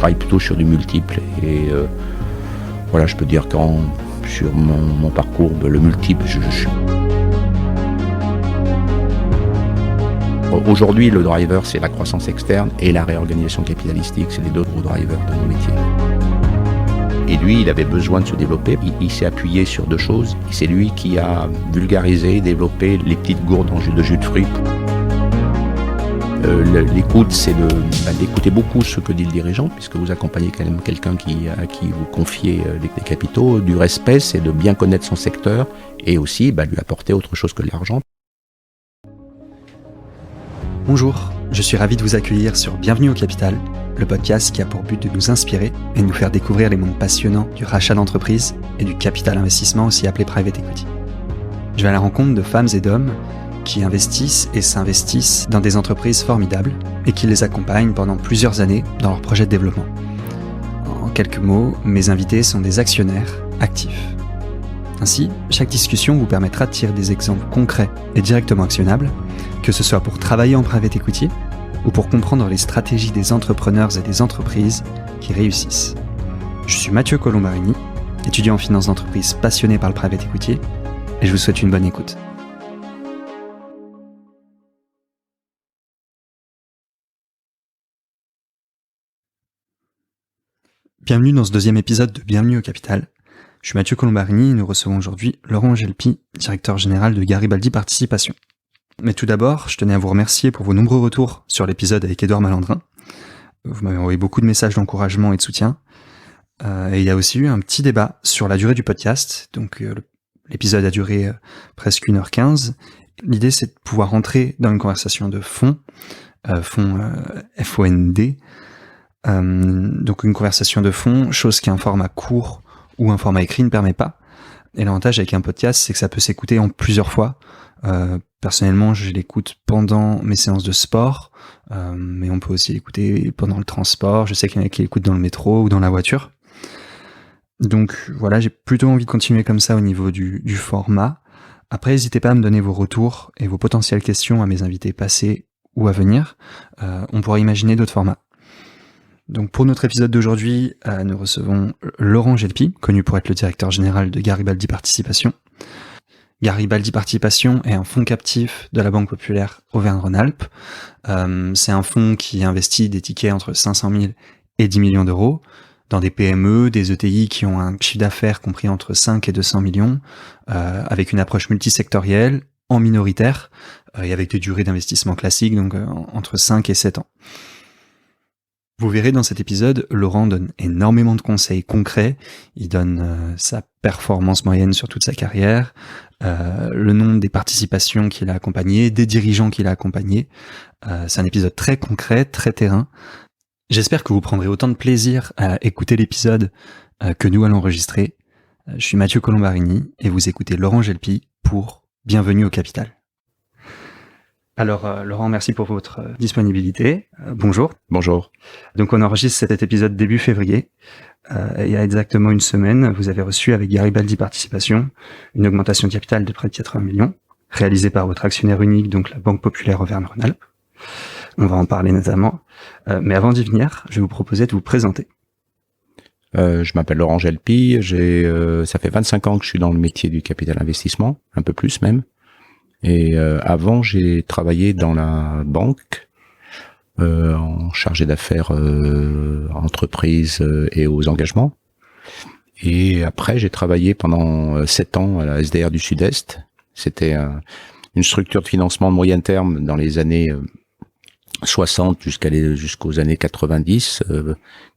travaille plutôt sur du multiple. Et voilà, je peux dire sur mon parcours, le multiple, je suis. Aujourd'hui, le driver, c'est la croissance externe et la réorganisation capitalistique, c'est les deux gros drivers de nos métiers. Et lui, il avait besoin de se développer. Il s'est appuyé sur deux choses. C'est lui qui a vulgarisé, développé les petites gourdes de jus de fruits. L'écoute, c'est d'écouter beaucoup ce que dit le dirigeant, puisque vous accompagnez quand même quelqu'un à qui vous confiez les capitaux. Du respect, c'est de bien connaître son secteur et aussi lui apporter autre chose que de l'argent. Bonjour, je suis ravi de vous accueillir sur Bienvenue au Capital, le podcast qui a pour but de nous inspirer et de nous faire découvrir les mondes passionnants du rachat d'entreprise et du capital investissement, aussi appelé private equity. Je vais à la rencontre de femmes et d'hommes qui investissent et s'investissent dans des entreprises formidables et qui les accompagnent pendant plusieurs années dans leurs projets de développement. En quelques mots, mes invités sont des actionnaires actifs. Ainsi, chaque discussion vous permettra de tirer des exemples concrets et directement actionnables, que ce soit pour travailler en private equity ou pour comprendre les stratégies des entrepreneurs et des entreprises qui réussissent. Je suis Mathieu Colombarini, étudiant en finance d'entreprise passionné par le private equity, et je vous souhaite une bonne écoute. Bienvenue dans ce deuxième épisode de Bienvenue au Capital. Je suis Mathieu Colombarini et nous recevons aujourd'hui Laurent Gelpi, directeur général de Garibaldi Participation. Mais tout d'abord, je tenais à vous remercier pour vos nombreux retours sur l'épisode avec Édouard Malandrin. Vous m'avez envoyé beaucoup de messages d'encouragement et de soutien. Et il y a aussi eu un petit débat sur la durée du podcast. Donc l'épisode a duré presque 1h15. L'idée, c'est de pouvoir rentrer dans une conversation de fond, F-O-N-D. Donc une conversation de fond, chose qu'un format court ou un format écrit ne permet pas. Et l'avantage avec un podcast, c'est que ça peut s'écouter en plusieurs fois. Personnellement, je l'écoute pendant mes séances de sport, mais on peut aussi l'écouter pendant le transport. Je sais qu'il y en a qui l'écoutent dans le métro ou dans la voiture. Donc voilà, j'ai plutôt envie de continuer comme ça au niveau du format. Après, n'hésitez pas à me donner vos retours et vos potentielles questions à mes invités passés ou à venir. On pourra imaginer d'autres formats. Donc pour notre épisode d'aujourd'hui, nous recevons Laurent Gelpi, connu pour être le directeur général de Garibaldi Participation. Garibaldi Participation est un fonds captif de la Banque Populaire Auvergne-Rhône-Alpes. C'est un fonds qui investit des tickets entre 500 000 et 10 millions d'euros dans des PME, des ETI qui ont un chiffre d'affaires compris entre 5 et 200 millions, avec une approche multisectorielle, en minoritaire, et avec des durées d'investissement classiques, donc entre 5 et 7 ans. Vous verrez dans cet épisode, Laurent donne énormément de conseils concrets. Il donne sa performance moyenne sur toute sa carrière, le nom des participations qu'il a accompagnées, des dirigeants qu'il a accompagnés. C'est un épisode très concret, très terrain. J'espère que vous prendrez autant de plaisir à écouter l'épisode que nous allons enregistrer. Je suis Mathieu Colombarini et vous écoutez Laurent Gelpi pour Bienvenue au Capital. Alors Laurent, merci pour votre disponibilité. Bonjour. Bonjour. Donc on enregistre cet épisode début février. Il y a exactement une semaine, vous avez reçu avec Garibaldi Participation une augmentation de capital de près de 80 millions, réalisée par votre actionnaire unique, donc la Banque Populaire Auvergne-Rhône-Alpes. On va en parler notamment. Mais avant d'y venir, je vais vous proposer de vous présenter. Je m'appelle Laurent Gelpi, ça fait 25 ans que je suis dans le métier du capital investissement, un peu plus même. Et avant, j'ai travaillé dans la banque, en chargé d'affaires entreprises et aux engagements. Et après, j'ai travaillé pendant 7 ans à la SDR du Sud-Est. C'était une structure de financement de moyen terme dans les années 60 jusqu'aux années 90,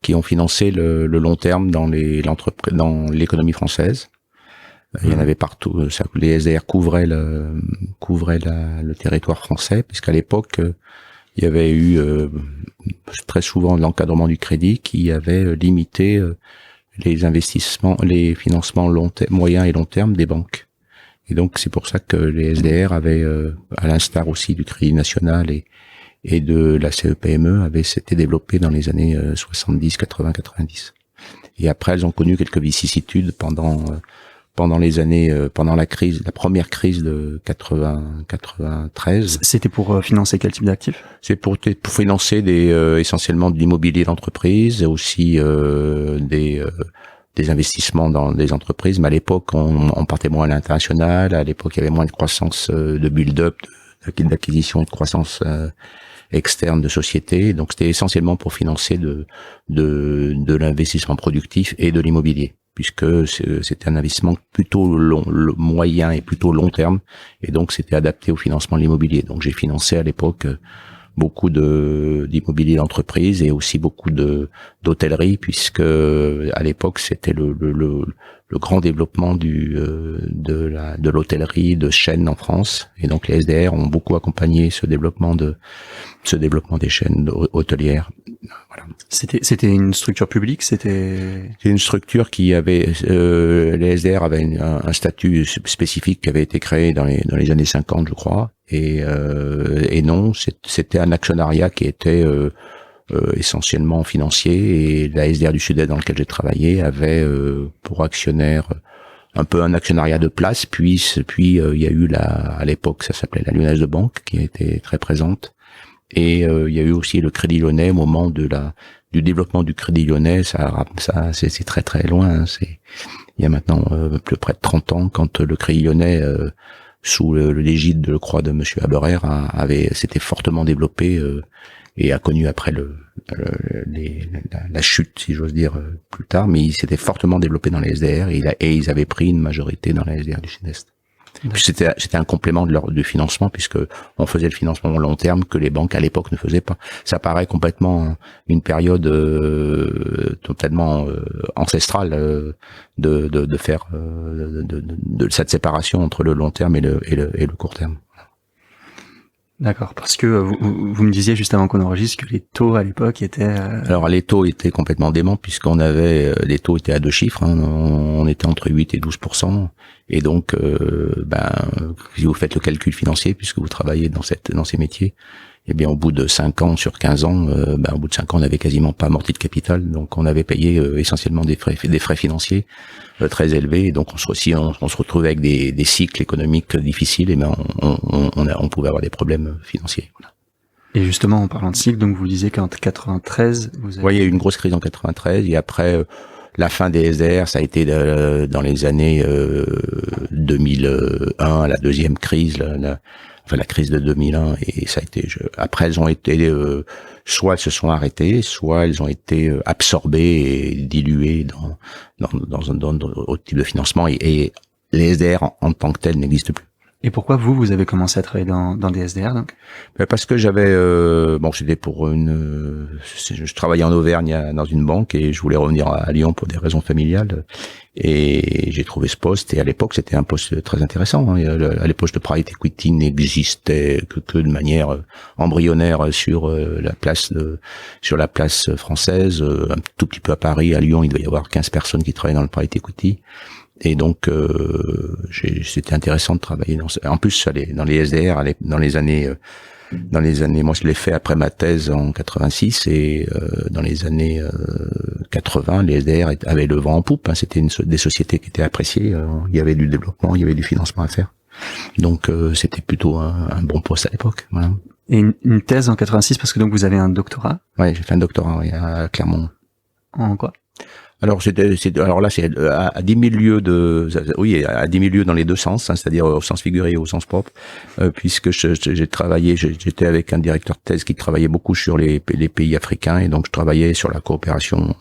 qui ont financé le long terme dans l'économie française. Il y en avait partout. Les SDR couvraient le territoire français, puisqu'à l'époque, il y avait eu très souvent l'encadrement du crédit qui avait limité les investissements, les financements moyen et long terme des banques. Et donc c'est pour ça que les SDR avaient, à l'instar aussi du Crédit National et de la CEPME, s'étaient développés dans les années 70, 80, 90. Et après, elles ont connu quelques vicissitudes pendant pendant les années, pendant la première crise de 93. C'était pour financer quel type d'actifs? C'est pour financer essentiellement de l'immobilier d'entreprise, et aussi des investissements dans des entreprises. Mais à l'époque, on partait moins à l'international. À l'époque, il y avait moins de croissance de build-up, d'acquisition et de croissance externe de sociétés. Donc, c'était essentiellement pour financer de l'investissement productif et de l'immobilier, puisque c'était un investissement plutôt moyen et plutôt long terme, et donc c'était adapté au financement de l'immobilier. Donc j'ai financé à l'époque beaucoup d'immobilier d'entreprise et aussi beaucoup d'hôtellerie, puisque à l'époque c'était le grand développement de l'hôtellerie de chaîne en France, et donc les SDR ont beaucoup accompagné ce développement des chaînes hôtelières. Voilà. C'était une structure publique, c'est une structure qui avait les SDR avaient un statut spécifique qui avait été créé dans les années 50, je crois, et non, c'était un actionnariat qui était essentiellement financier, et la SDR du Sud-Est dans lequel j'ai travaillé avait pour actionnaire un peu un actionnariat de place, puis il y a eu à l'époque ça s'appelait la Lyonnaise de Banque, qui a été très présente. Et il y a eu aussi le Crédit Lyonnais au moment du développement du Crédit Lyonnais. Ça c'est très très loin. Il y a maintenant plus près de 30 ans, quand le Crédit Lyonnais sous l'égide de Croix de Monsieur Haberer s'était fortement développé et a connu après la chute, si j'ose dire, plus tard. Mais il s'était fortement développé dans les SDR, et ils avaient pris une majorité dans les SDR du Sud-Est. Puis c'était un complément du financement, puisque on faisait le financement long terme que les banques à l'époque ne faisaient pas. Ça paraît complètement une période totalement ancestrale de faire de cette séparation entre le long terme et le court terme. D'accord, parce que vous me disiez juste avant qu'on enregistre que les taux à l'époque étaient... Alors les taux étaient complètement déments, puisqu'on avait les taux étaient à 2 chiffres, hein, on était entre 8 et 12%, et donc si vous faites le calcul financier, puisque vous travaillez dans ces métiers, eh bien au bout de 5 ans sur 15 ans, au bout de 5 ans on n'avait quasiment pas amorti de capital, donc on avait payé essentiellement des frais financiers très élevés, et donc on se retrouvait avec des cycles économiques difficiles, et on pouvait avoir des problèmes financiers. Voilà. Et justement, en parlant de cycle, donc vous disiez qu'en 93, vous avez... Oui, il y a eu une grosse crise en 93, et après la fin des SDR, ça a été dans les années 2001, la deuxième crise, la crise de 2001, et ça a été. Après, elles ont été soit elles se sont arrêtées, soit elles ont été absorbées et diluées dans autre type de financement, et les SDR en tant que tels n'existent plus. Et pourquoi vous avez commencé à travailler dans des SDR, donc? Parce que j'avais c'était pour je travaillais en Auvergne dans une banque, et je voulais revenir à Lyon pour des raisons familiales, et j'ai trouvé ce poste, et à l'époque c'était un poste très intéressant, hein. À l'époque le private equity n'existait que de manière embryonnaire sur la place française, un tout petit peu à Paris. À Lyon il devait y avoir 15 personnes qui travaillaient dans le private equity. Et donc c'était intéressant de travailler en plus dans les SDR dans les années moi je l'ai fait après ma thèse en 86, et dans les années 80 les SDR avaient le vent en poupe, hein. C'était des sociétés qui étaient appréciées, il y avait du développement, il y avait du financement à faire, donc c'était plutôt un bon poste à l'époque. Voilà. Et une thèse en 86, parce que donc vous avez un doctorat? Ouais, j'ai fait un doctorat à Clermont. En quoi? Alors c'est à 10 000 lieues à 10 000 lieues dans les deux sens, hein, c'est-à-dire au sens figuré et au sens propre, puisque j'étais avec un directeur de thèse qui travaillait beaucoup sur les pays africains, et donc je travaillais sur la coopération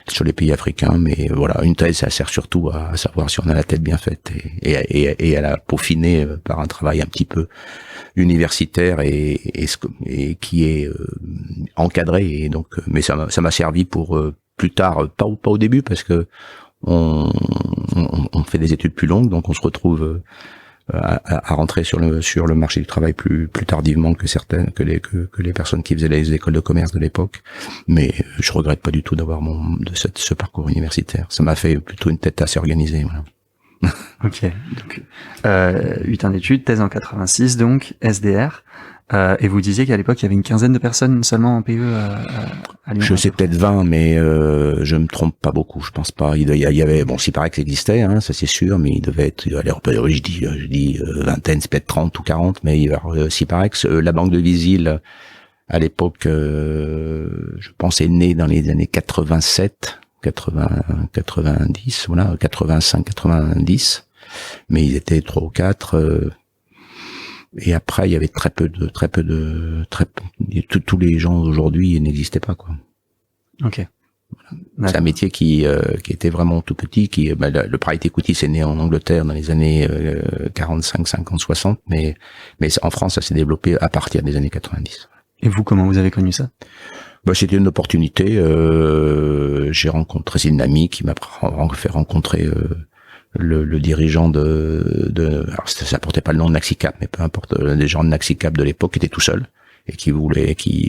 sur les pays africains. Mais voilà, une thèse ça sert surtout à savoir si on a la tête bien faite, et à la peaufiner par un travail un petit peu universitaire et qui est encadré, et donc mais ça m'a servi pour plus tard, pas au début, parce que on fait des études plus longues, donc on se retrouve à rentrer sur le marché du travail plus tardivement que les personnes qui faisaient les écoles de commerce de l'époque. Mais je regrette pas du tout d'avoir ce parcours universitaire. Ça m'a fait plutôt une tête assez organisée, voilà. Ok, donc 8 ans d'études, thèse en 86, donc SDR. Et vous disiez qu'à l'époque, il y avait une quinzaine de personnes seulement en PE à Lyon. Je sais peut-être 20, mais je me trompe pas beaucoup. Je pense pas. Il y avait, bon, s'il paraît que ça existait, hein, ça c'est sûr, mais il devait être, oui, je dis vingtaine, c'est peut-être 30 ou 40, mais s'il paraît que la banque de Visil, à l'époque, je pense, est née dans les années 87, 80, 90, voilà, 85, 90, mais ils étaient 3 ou 4. Et après, il y avait tous les gens aujourd'hui n'existaient pas, quoi. Ok. Voilà. C'est un métier qui était vraiment tout petit, le private equity c'est né en Angleterre dans les années 45, 50, 60, mais en France ça s'est développé à partir des années 90. Et vous, comment vous avez connu ça? C'était une opportunité. J'ai rencontré, c'est une amie qui m'a fait rencontrer le dirigeant alors ça portait pas le nom de Naxicap, mais peu importe, les gens de Naxicap de l'époque qui étaient tout seuls et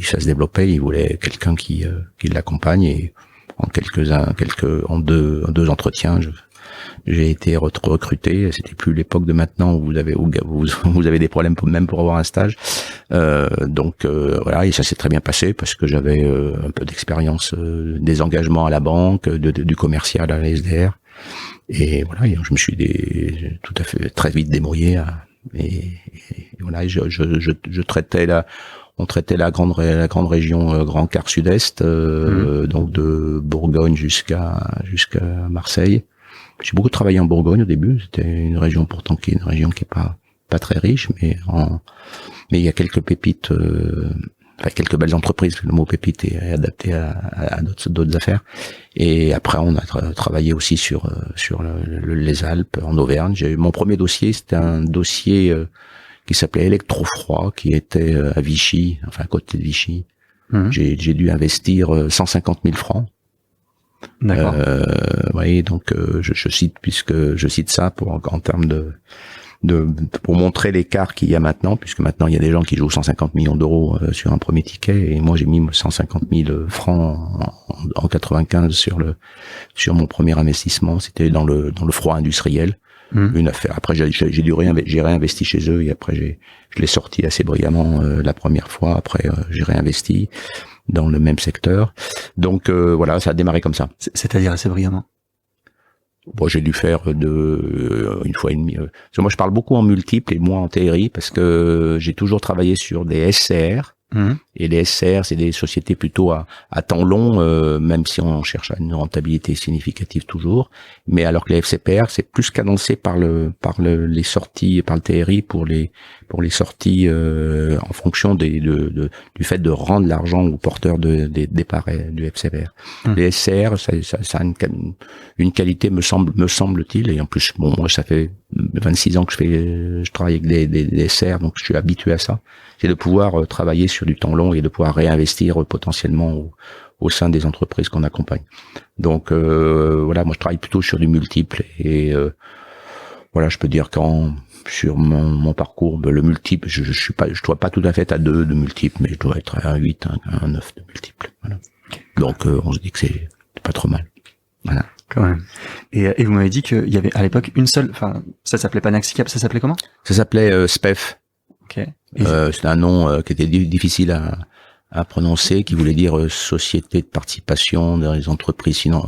ça se développait, il voulait quelqu'un qui l'accompagne, et en deux entretiens, j'ai été recruté. C'était plus l'époque de maintenant où vous avez des problèmes même pour avoir un stage. Donc voilà, et ça s'est très bien passé parce que j'avais un peu d'expérience des engagements à la banque, du commercial à la SDR. Et voilà, je me suis tout à fait très vite débrouillé. Et voilà, je traitais on traitait la grande région Grand Quart Sud-Est, donc de Bourgogne jusqu'à Marseille. J'ai beaucoup travaillé en Bourgogne au début. C'était une région pourtant qui est une région qui est pas très riche, mais il y a quelques pépites, quelques belles entreprises. Le mot pépite est adapté à d'autres affaires. Et après, on a travaillé aussi sur les Alpes, en Auvergne. J'ai eu mon premier dossier, c'était un dossier qui s'appelait Électrofroid, qui était à Vichy, enfin à côté de Vichy. J'ai dû investir 150 000 francs. D'accord. Oui, donc je cite ça en termes pour montrer l'écart qu'il y a maintenant, puisque maintenant il y a des gens qui jouent 150 millions d'euros sur un premier ticket, et moi j'ai mis 150 000 francs en 95 sur mon premier investissement. C'était dans le froid industriel. Une affaire. Après, j'ai réinvesti chez eux, et après je l'ai sorti assez brillamment la première fois. Après, j'ai réinvesti dans le même secteur. Donc voilà, ça a démarré comme ça. C'est-à-dire assez brillamment. Bon, j'ai dû faire une fois et demie. Moi, je parle beaucoup en multiples et moins en théorie, parce que j'ai toujours travaillé sur des SCR. Et les SCR, c'est des sociétés plutôt à temps long, même si on cherche à une rentabilité significative toujours. Mais alors que les FCPR, c'est plus cadencé par les sorties, par le TRI pour les sorties en fonction du fait de rendre l'argent aux porteurs des parts du FCPR. Les SCR, ça a une qualité, me semble-t-il, et en plus, bon, moi, ça fait 26 ans que je travaille avec des SCR, donc je suis habitué à ça. C'est de pouvoir travailler sur du temps long et de pouvoir réinvestir potentiellement au sein des entreprises qu'on accompagne. Donc voilà, moi je travaille plutôt sur du multiple, et voilà, je peux dire sur mon parcours, le multiple, je dois pas tout à fait à 2 de multiple, mais je dois être à 8, un 9 de multiple. Voilà. Donc on se dit que c'est pas trop mal. Voilà. Quand même. Et vous m'avez dit qu'il y avait à l'époque une seule, enfin ça s'appelait pas Naxicap, ça s'appelait comment? Ça s'appelait SPEF. Ok. C'était un nom qui était difficile à prononcer, qui voulait dire société de participation dans les entreprises. Sinon,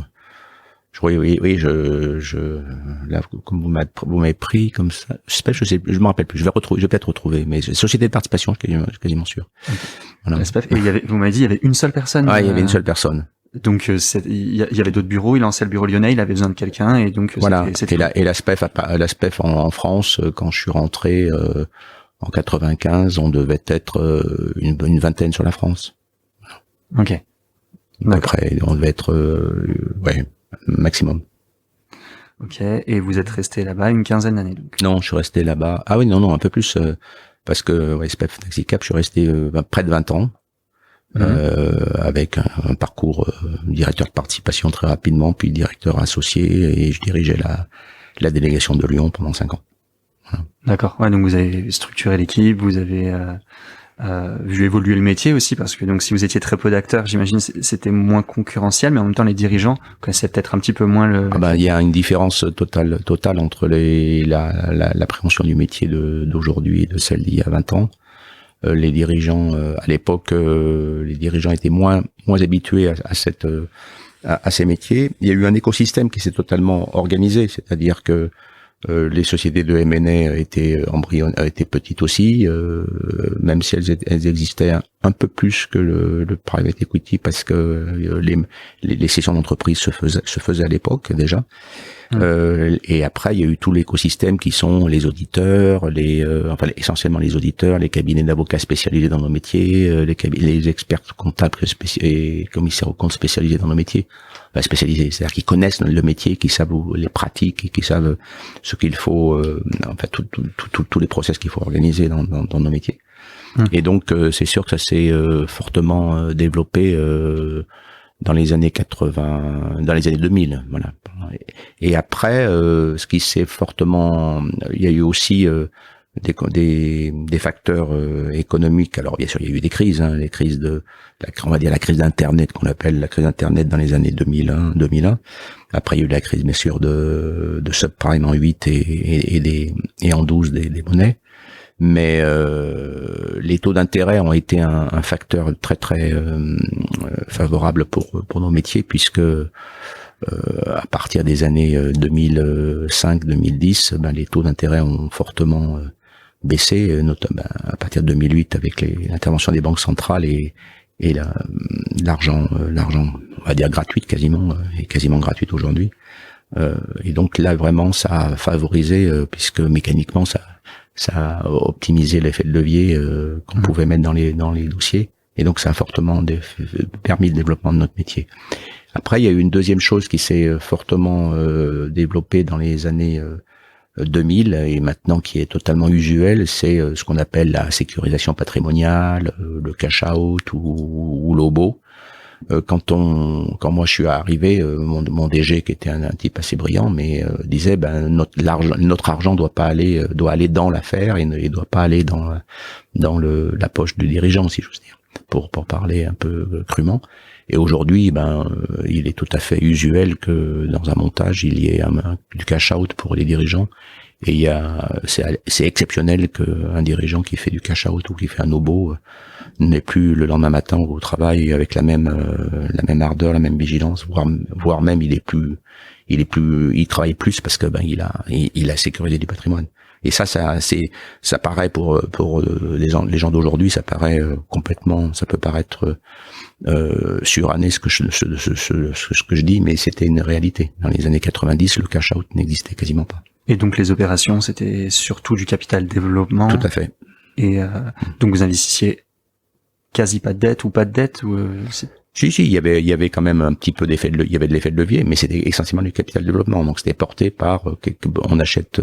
oui, là, comme vous m'avez pris comme ça, je me rappelle plus. Je vais peut-être retrouver, mais société de participation, je suis quasiment sûr. Okay. Voilà. Et vous m'avez dit, il y avait une seule personne. Ouais, il y avait une seule personne. Donc il y avait d'autres bureaux, il lançait le bureau lyonnais, il avait besoin de quelqu'un, et donc voilà. Et la SPEF en France, quand je suis rentré en 95, on devait être une vingtaine sur la France. Ok. Après, on devait être maximum. Ok. Et vous êtes resté là-bas une quinzaine d'années, donc? Non, je suis resté là-bas. Ah oui, non, un peu plus, parce que SPEF Naxicap, je suis resté près de 20 ans. Avec un parcours directeur de participation très rapidement, puis directeur associé, et je dirigeais la délégation de Lyon pendant 5 ans. Voilà. D'accord. Ouais, donc vous avez structuré l'équipe, vous avez vu évoluer le métier aussi, parce que donc si vous étiez très peu d'acteurs, j'imagine c'était moins concurrentiel, mais en même temps les dirigeants connaissaient peut-être un petit peu moins le. Il y a une différence totale entre la préhension du métier d'aujourd'hui et de celle d'il y a 20 ans. les dirigeants à l'époque, les dirigeants étaient moins habitués à ces métiers. Il y a eu un écosystème qui s'est totalement organisé, c'est-à-dire que les sociétés de M&A étaient petites aussi, même si elles existaient un peu plus que le private equity, parce que les cessions d'entreprise se faisaient à l'époque déjà. Et après, il y a eu tout l'écosystème qui sont les auditeurs, essentiellement les auditeurs, les cabinets d'avocats spécialisés dans nos métiers, les experts comptables et commissaires aux comptes spécialisés dans nos métiers. Spécialisés, c'est-à-dire qu'ils connaissent le métier, qui savent les pratiques, qui savent ce qu'il faut, tous les process qu'il faut organiser dans nos métiers. Et donc c'est sûr que ça s'est fortement développé dans les années 80, dans les années 2000, voilà. Et après, ce qui s'est fortement, il y a eu aussi des facteurs économiques. Alors bien sûr, il y a eu des crises, les crises on va dire la crise d'Internet qu'on appelle la crise d'Internet dans les années 2001. Après, il y a eu la crise bien sûr de subprime en 8 et en 12 des monnaies. Mais les taux d'intérêt ont été un facteur très très favorable pour nos métiers, puisque à partir des années 2005-2010, les taux d'intérêt ont fortement baissé, notamment à partir de 2008 avec l'intervention des banques centrales et l'argent, on va dire gratuit quasiment gratuit aujourd'hui. Et donc là vraiment ça a favorisé, puisque mécaniquement ça a optimisé l'effet de levier qu'on pouvait mettre dans les dossiers, et donc ça a fortement permis le développement de notre métier. Après, il y a eu une deuxième chose qui s'est fortement développée dans les années 2000 et maintenant qui est totalement usuelle, c'est ce qu'on appelle la sécurisation patrimoniale, le cash out ou l'OBO. Quand moi je suis arrivé, mon DG, qui était un type assez brillant, mais disait notre argent doit aller dans l'affaire et doit pas aller dans la poche du dirigeant, si j'ose dire, pour parler un peu crûment. Et aujourd'hui, il est tout à fait usuel que dans un montage il y ait du cash out pour les dirigeants. Et c'est exceptionnel qu'un dirigeant qui fait du cash out ou qui fait un OBO n'est plus le lendemain matin au travail avec la même ardeur, la même vigilance, voire même il travaille plus parce que il a sécurisé du patrimoine. Et ça paraît pour les gens d'aujourd'hui, ça paraît complètement, ça peut paraître suranné ce que je dis, mais c'était une réalité. Dans les années 90, le cash out n'existait quasiment pas. Et donc les opérations, c'était surtout du capital développement. Tout à fait. Et donc vous investissiez quasi pas de dette ou pas de dette ou Si, il y avait quand même un petit peu il y avait de l'effet de levier, mais c'était essentiellement du capital développement. Donc c'était porté par pourquoi on achète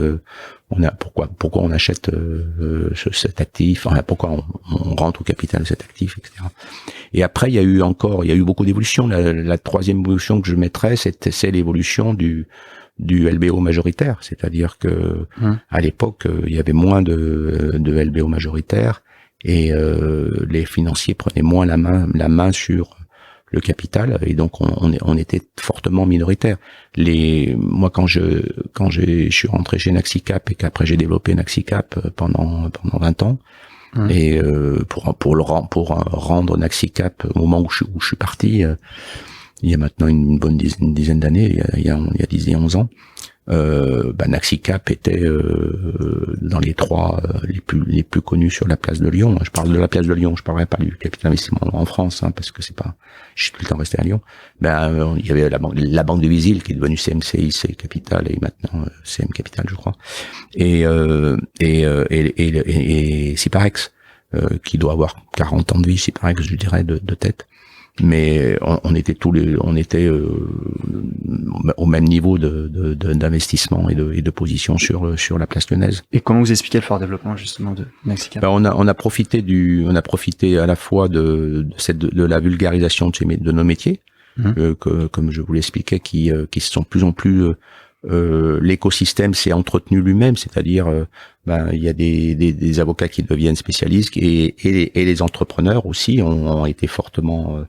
cet actif, pourquoi on rentre au capital de cet actif, etc. Et après il y a eu beaucoup d'évolutions. La troisième évolution que je mettrais, c'est l'évolution du LBO majoritaire, c'est-à-dire que à l'époque il y avait moins de LBO majoritaire et les financiers prenaient moins la main sur le capital, et donc on était fortement minoritaire. Moi quand je suis rentré chez Naxicap et qu'après j'ai développé Naxicap pendant 20 ans, et pour rendre Naxicap au moment où je suis parti, il y a maintenant une bonne dizaine d'années, il y a 10 et 11 ans, Naxicap était dans les trois les plus connus sur la place de Lyon. Je parle de la place de Lyon, je parlerai pas du capital investissement en France, parce que je suis tout le temps resté à Lyon. Il y avait la banque de Visil qui est devenue CMCIC Capital et maintenant CM Capital, je crois. Et Ciparex, qui doit avoir 40 ans de vie, Ciparex, je dirais de tête. Mais on était au même niveau d'investissement et de position sur la place lyonnaise. Et comment vous expliquez le fort développement justement de Naxicap? On a profité à la fois de la vulgarisation de nos métiers, comme je vous l'expliquais, qui sont de plus en plus l'écosystème s'est entretenu lui-même, c'est-à-dire il y a des avocats qui deviennent spécialistes et les entrepreneurs aussi ont été fortement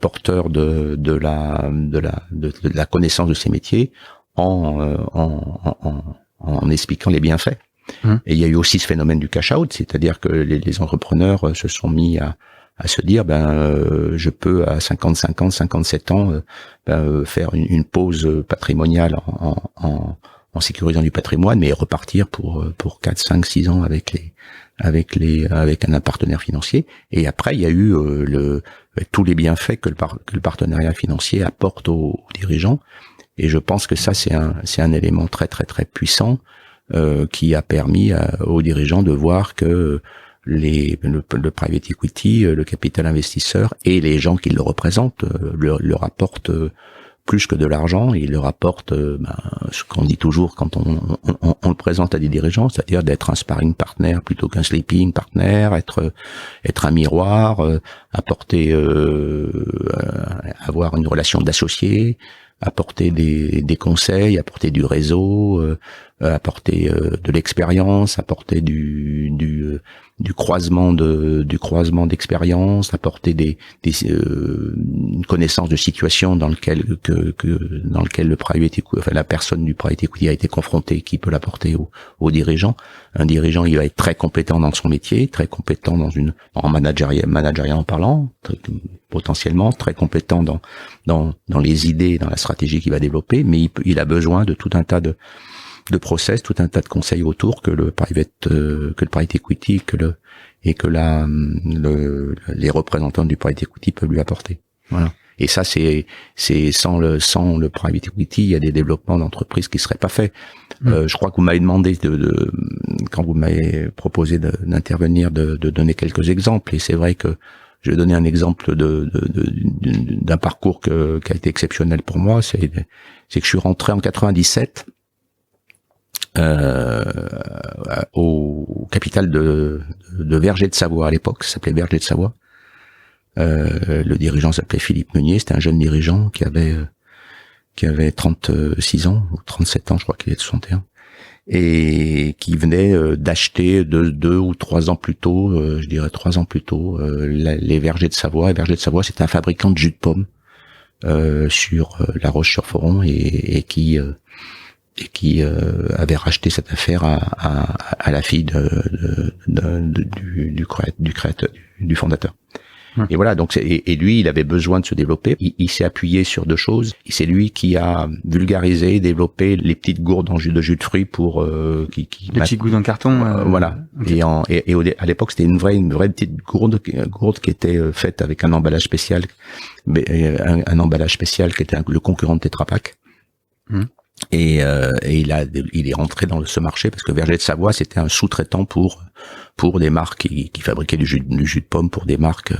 porteurs de la connaissance de ces métiers en expliquant les bienfaits. Et il y a eu aussi ce phénomène du cash out, c'est-à-dire que les entrepreneurs se sont mis à se dire je peux à 55 ans, 57 ans faire une pause patrimoniale en sécurisant du patrimoine, mais repartir pour 4, 5, 6 ans avec un partenaire financier. Et après il y a eu tous les bienfaits que le partenariat financier apporte aux dirigeants. Et je pense que ça c'est un élément très très très puissant qui a permis aux dirigeants de voir que le private equity, le capital investisseur et les gens qui le représentent leur apportent plus que de l'argent. Ils leur apportent ce qu'on dit toujours quand on le présente à des dirigeants, c'est-à-dire d'être un sparring partner plutôt qu'un sleeping partner, être un miroir, apporter avoir une relation d'associé, apporter des conseils, apporter du réseau, apporter de l'expérience, apporter du croisement d'expérience, apporter une connaissance de situation dans lequel le private equity, enfin la personne du private equity a été confrontée, qui peut l'apporter aux dirigeants. Un dirigeant, il va être très compétent dans son métier, très compétent en managérial en parlant, potentiellement très compétent dans les idées, dans la stratégie qu'il va développer, mais il a besoin de tout un tas de process, tout un tas de conseils autour que le private equity les représentants du private equity peuvent lui apporter. Voilà. Et ça, c'est sans le private equity, il y a des développements d'entreprises qui seraient pas faits. Je crois que vous m'avez demandé quand vous m'avez proposé d'intervenir, de donner quelques exemples. Et c'est vrai que je vais donner un exemple d'un parcours qui a été exceptionnel pour moi. C'est que je suis rentré en 97 au capital de Verger de Savoie à l'époque, ça s'appelait Verger de Savoie. Le dirigeant s'appelait Philippe Meunier, c'était un jeune dirigeant qui avait 36 ans ou 37 ans, je crois qu'il est de 61, et qui venait d'acheter 2 ou 3 ans plus tôt, je dirais 3 ans plus tôt, les Vergers de Savoie. Et Verger de Savoie, c'était un fabricant de jus de pomme sur La Roche-sur-Foron et qui avait racheté cette affaire à la fille du créateur, du fondateur. Et voilà, donc et lui, il avait besoin de se développer. Il s'est appuyé sur 2 choses. C'est lui qui a vulgarisé, développé les petites gourdes de jus de fruits pour les petits gourdes en carton. Voilà. Okay. Et à l'époque, c'était une vraie petite gourde qui était faite avec un emballage spécial, mais un emballage spécial qui était le concurrent de Tetra Pak. Et il est rentré dans ce marché parce que Verger de Savoie, c'était un sous-traitant pour des marques qui fabriquaient du jus de pomme pour des marques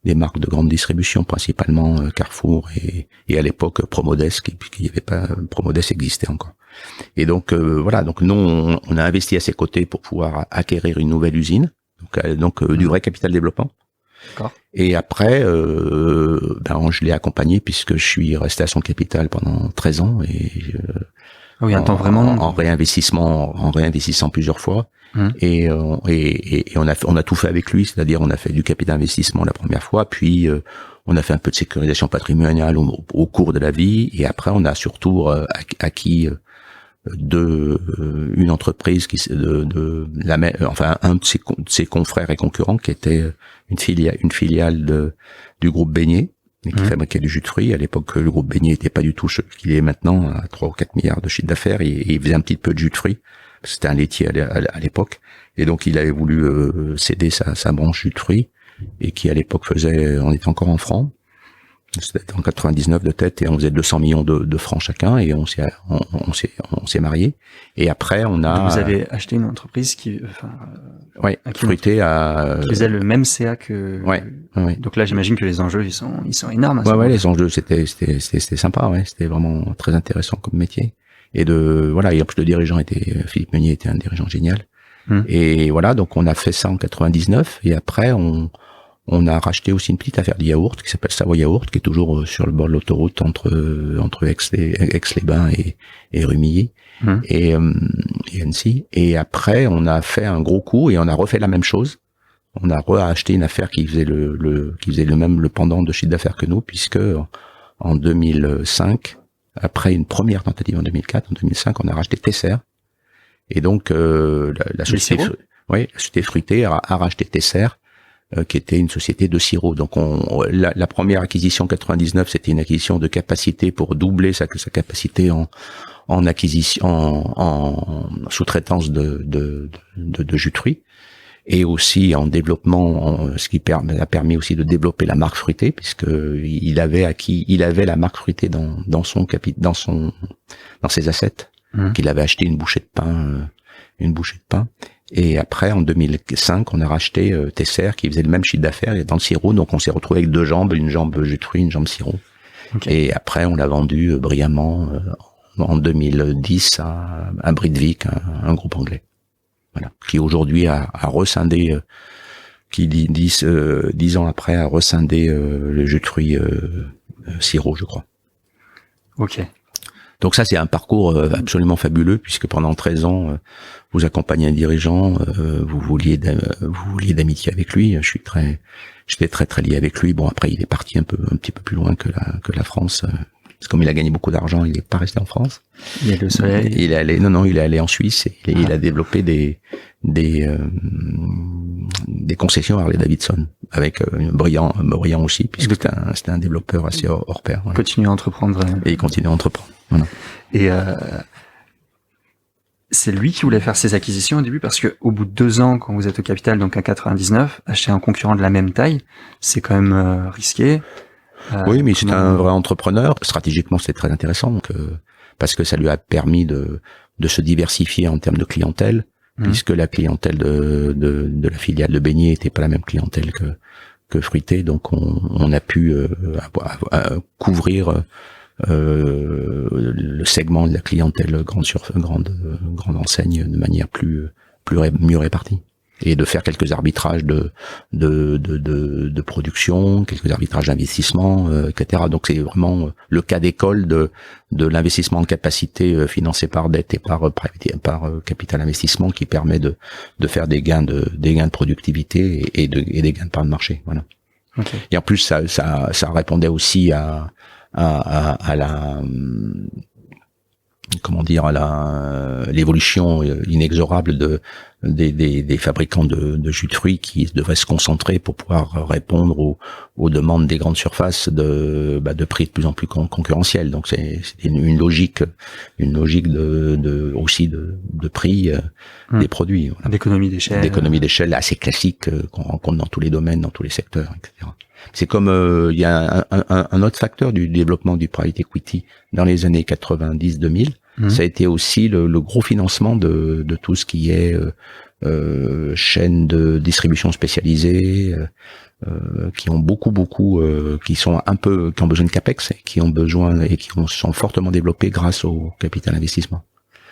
de grande distribution, principalement Carrefour et à l'époque Promodes, qui y avait pas, Promodes existait encore. Et donc voilà, donc nous on a investi à ses côtés pour pouvoir acquérir une nouvelle usine, donc du vrai capital développement. D'accord. Et après, je l'ai accompagné puisque je suis resté à son capital pendant 13 ans et oui, un temps vraiment long. En réinvestissant plusieurs fois. Et on a tout fait avec lui, c'est-à-dire on a fait du capital investissement la première fois, puis on a fait un peu de sécurisation patrimoniale au cours de la vie, et après on a surtout acquis une entreprise un de ses confrères et concurrents qui était une filiale du groupe Beignet, qui fabriquait du jus de fruits. À l'époque, le groupe Beignet n'était pas du tout ce qu'il est maintenant, à 3 ou 4 milliards de chiffre d'affaires, et il faisait un petit peu de jus de fruits. C'était un laitier à l'époque, et donc il avait voulu céder sa branche jus de fruits, et qui à l'époque on était encore en francs. C'était en 99 de tête, et on faisait 200 millions de francs chacun, et on s'est mariés. Et après, on a... Vous avez acheté une entreprise qui fruitée qui faisait le même CA que... Ouais. Donc là, j'imagine que les enjeux, ils sont énormes. Les enjeux, c'était sympa, c'était vraiment très intéressant comme métier. Et en plus le dirigeant Philippe Meunier était un dirigeant génial. Et voilà, donc on a fait ça en 99, et après on a racheté aussi une petite affaire de yaourt qui s'appelle Savoie Yaourt, qui est toujours sur le bord de l'autoroute entre Aix-les-Bains et Rumilly et Annecy. Et après, on a fait un gros coup et on a refait la même chose. On a racheté une affaire qui faisait le pendant de chiffre d'affaires que nous, puisque en 2005, après une première tentative en 2004, en 2005, on a racheté Tesser. Et donc la société, la société fruitée a racheté Tesser, qui était une société de sirop. Donc la première acquisition 99, c'était une acquisition de capacité pour doubler sa capacité en acquisition, en sous-traitance de jus de fruits, et aussi en développement, ce qui a permis aussi de développer la marque fruitée, puisque il avait la marque fruitée dans ses assets, qu'il avait acheté une bouchée de pain. Et après, en 2005, on a racheté Tesser, qui faisait le même chiffre d'affaires dans le sirop. Donc, on s'est retrouvé avec deux jambes, une jambe jus de fruits, une jambe sirop. Okay. Et après, on l'a vendu brillamment en 2010 à Britvic, un groupe anglais. Voilà, qui aujourd'hui a rescindé, qui 10 ans après a rescindé le jus de fruits sirop, je crois. Ok. Donc ça, c'est un parcours absolument fabuleux, puisque pendant 13 ans, vous accompagnez un dirigeant, vous vouliez d'amitié avec lui. J'étais très lié avec lui. Bon, après, il est parti un petit peu plus loin que la France. Parce que comme il a gagné beaucoup d'argent, il n'est pas resté en France. Il y a le soleil. Il est allé en Suisse et il a développé des concessions Harley Davidson avec brillant aussi, puisque c'était un développeur assez hors pair. Voilà. Continue à entreprendre. Et il continue à entreprendre. Voilà. Et c'est lui qui voulait faire ses acquisitions au début, parce que au bout de 2 ans, quand vous êtes au capital, donc à 99, acheter un concurrent de la même taille, c'est quand même risqué. Oui, mais c'est un vrai entrepreneur. Stratégiquement, c'est très intéressant, parce que ça lui a permis de se diversifier en termes de clientèle, puisque la clientèle de la filiale de beignets n'était pas la même clientèle que fruitée. Donc, on a pu couvrir le segment de la clientèle grande enseigne de manière mieux répartie. Et de faire quelques arbitrages de production, quelques arbitrages d'investissement, etc. Donc c'est vraiment le cas d'école de l'investissement en capacité financé par dette et par capital investissement qui permet de faire des gains de productivité et des gains de part de marché. Voilà. Okay. Et en plus ça répondait aussi à la à l'évolution inexorable des fabricants de jus de fruits qui devraient se concentrer pour pouvoir répondre aux demandes des grandes surfaces de prix de plus en plus concurrentiels. Donc c'est une logique aussi de prix des produits. Voilà. D'économie d'échelle assez classique qu'on rencontre dans tous les domaines, dans tous les secteurs, etc. C'est comme il y a un autre facteur du développement du private equity dans les années 90-2000. Ça a été aussi le gros financement de tout ce qui est chaînes de distribution spécialisées, qui ont qui ont besoin de capex, qui sont fortement développés grâce au capital investissement.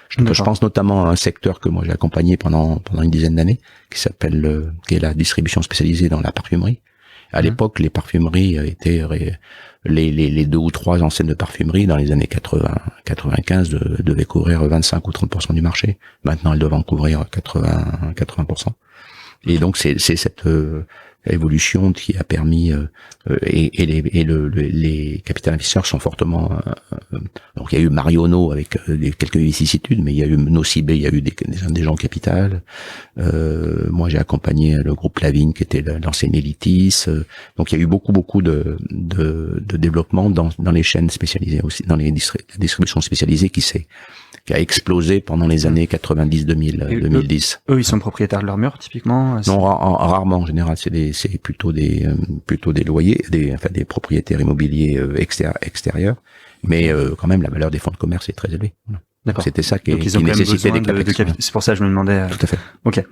Je pense notamment à un secteur que moi j'ai accompagné pendant une dizaine d'années, qui est la distribution spécialisée dans la parfumerie. À l'époque, les parfumeries étaient les 2 ou 3 enseignes de parfumerie dans les années 95 devaient couvrir 25 ou 30% du marché. Maintenant, elles doivent en couvrir 80%. Et donc c'est cette évolution qui a permis les capital investisseurs sont fortement donc il y a eu Marionneau avec quelques vicissitudes, mais il y a eu Nocibé, il y a eu des gens au capital. Moi j'ai accompagné le groupe Lavigne qui était l'ancienne Elitis. Donc il y a eu beaucoup de développement dans les chaînes spécialisées aussi, dans la distribution spécialisée qui a explosé pendant les années 90-2010. Eux, ils sont propriétaires de leurs murs, typiquement? Non, rarement, en général, c'est plutôt des loyers, des propriétaires immobiliers extérieurs. Mais quand même, la valeur des fonds de commerce est très élevée. Voilà. D'accord. C'était ça qui nécessitait des capex. C'est pour ça que je me demandais. Tout à fait. Ok.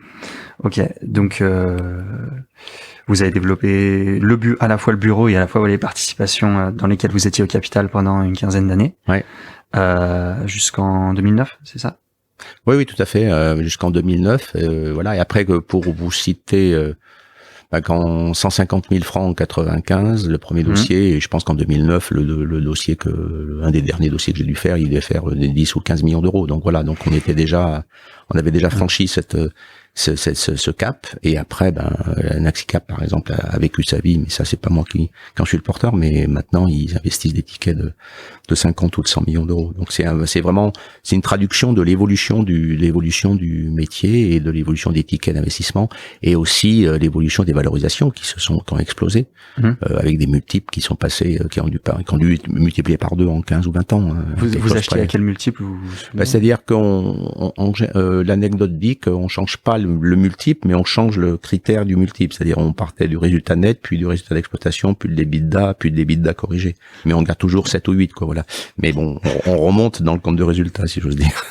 Donc, vous avez développé à la fois le bureau et à la fois les participations dans lesquelles vous étiez au capital pendant une quinzaine d'années. Ouais. Jusqu'en 2009, c'est ça? Oui, tout à fait. Jusqu'en 2009. Voilà. Et après, pour vous citer, quand 150 000 francs en 95, le premier dossier, et je pense qu'en 2009, le dossier un des derniers dossiers que j'ai dû faire, il devait faire des 10 ou 15 millions d'euros. Donc voilà. Donc on avait déjà franchi ce cap. Et après, Naxicap, par exemple, a vécu sa vie, mais ça, c'est pas moi qui en suis le porteur, mais maintenant, ils investissent des tickets de 50 ou de 100 millions d'euros. Donc, c'est une traduction de l'évolution du métier et de l'évolution des tickets d'investissement, et aussi l'évolution des valorisations qui ont explosé, avec des multiples qui sont passés, qui ont dû multiplier par 2 en 15 ou 20 ans. Vous achetez à quel multiple c'est-à-dire l'anecdote dit qu'on change pas le multiple, mais on change le critère du multiple. C'est-à-dire on partait du résultat net, puis du résultat d'exploitation, puis de l'EBITDA, puis de l'EBITDA corrigé. Mais on garde toujours 7 ou 8, quoi, voilà. Mais bon, on remonte dans le compte de résultat, si j'ose dire.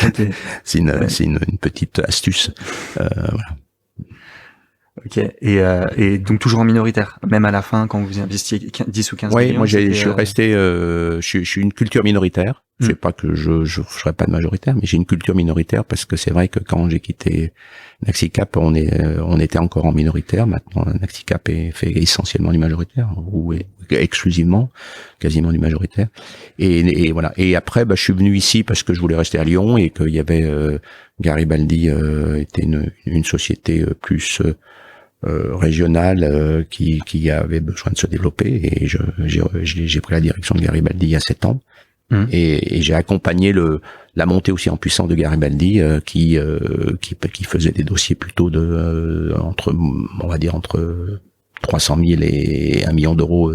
Okay. C'est une petite astuce. Voilà. Ok. Et donc toujours en minoritaire, même à la fin quand vous investiez 10 ou 15 millions. Oui, moi je suis resté, je suis une culture minoritaire. C'est pas que je serais pas de majoritaire, mais j'ai une culture minoritaire parce que c'est vrai que quand j'ai quitté Naxicap, on était encore en minoritaire. Maintenant, Naxicap fait essentiellement du majoritaire, ou exclusivement, quasiment du majoritaire. Et voilà. Et après, je suis venu ici parce que je voulais rester à Lyon et qu'il y avait Garibaldi était une société plus régionale qui avait besoin de se développer, et j'ai pris la direction de Garibaldi il y a 7 ans. Et j'ai accompagné la montée aussi en puissance de Garibaldi, qui faisait des dossiers plutôt entre 300 000 et 1 million d'euros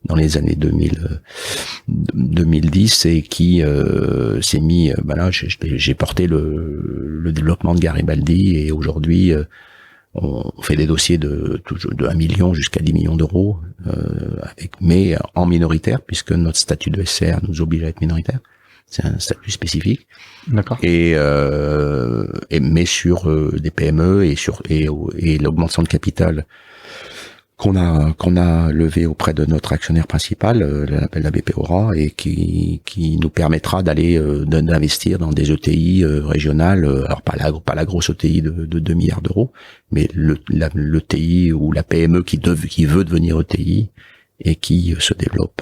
dans les années 2010, et qui s'est mis, j'ai porté le développement de Garibaldi, et aujourd'hui on fait des dossiers de 1 million jusqu'à 10 millions d'euros, mais en minoritaire, puisque notre statut de SCR nous oblige à être minoritaire. C'est un statut spécifique. D'accord. Mais sur des PME et l'augmentation de capital qu'on a levé auprès de notre actionnaire principal, l'appel ABP Aura, et qui nous permettra d'investir dans des ETI régionales, alors pas la grosse ETI de 2 milliards d'euros, mais l'ETI ou la PME qui veut devenir ETI et qui se développe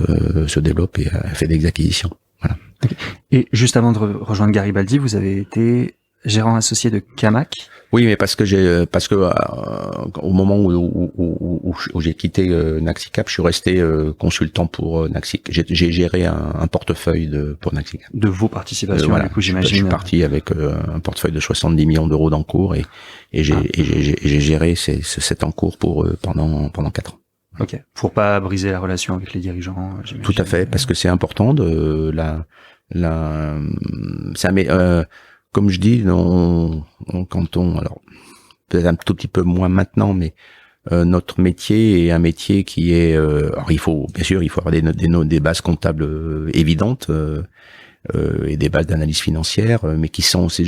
et fait des acquisitions. Voilà. Okay. Et juste avant de rejoindre Garibaldi, vous avez été gérant associé de Camac. Oui, mais parce que au moment où j'ai quitté Naxicap, je suis resté consultant pour Naxicap. J'ai géré un portefeuille pour Naxicap. De vos participations, voilà. Du coup, j'imagine. Je suis parti avec un portefeuille de 70 millions d'euros d'encours, et j'ai géré cet encours pendant 4 ans. Ok. Pour pas briser la relation avec les dirigeants, j'imagine. Tout à fait, parce que c'est important comme je dis, alors peut-être un tout petit peu moins maintenant, mais notre métier est un métier qui est, alors il faut avoir des bases comptables évidentes et des bases d'analyse financière, mais qui sont, c'est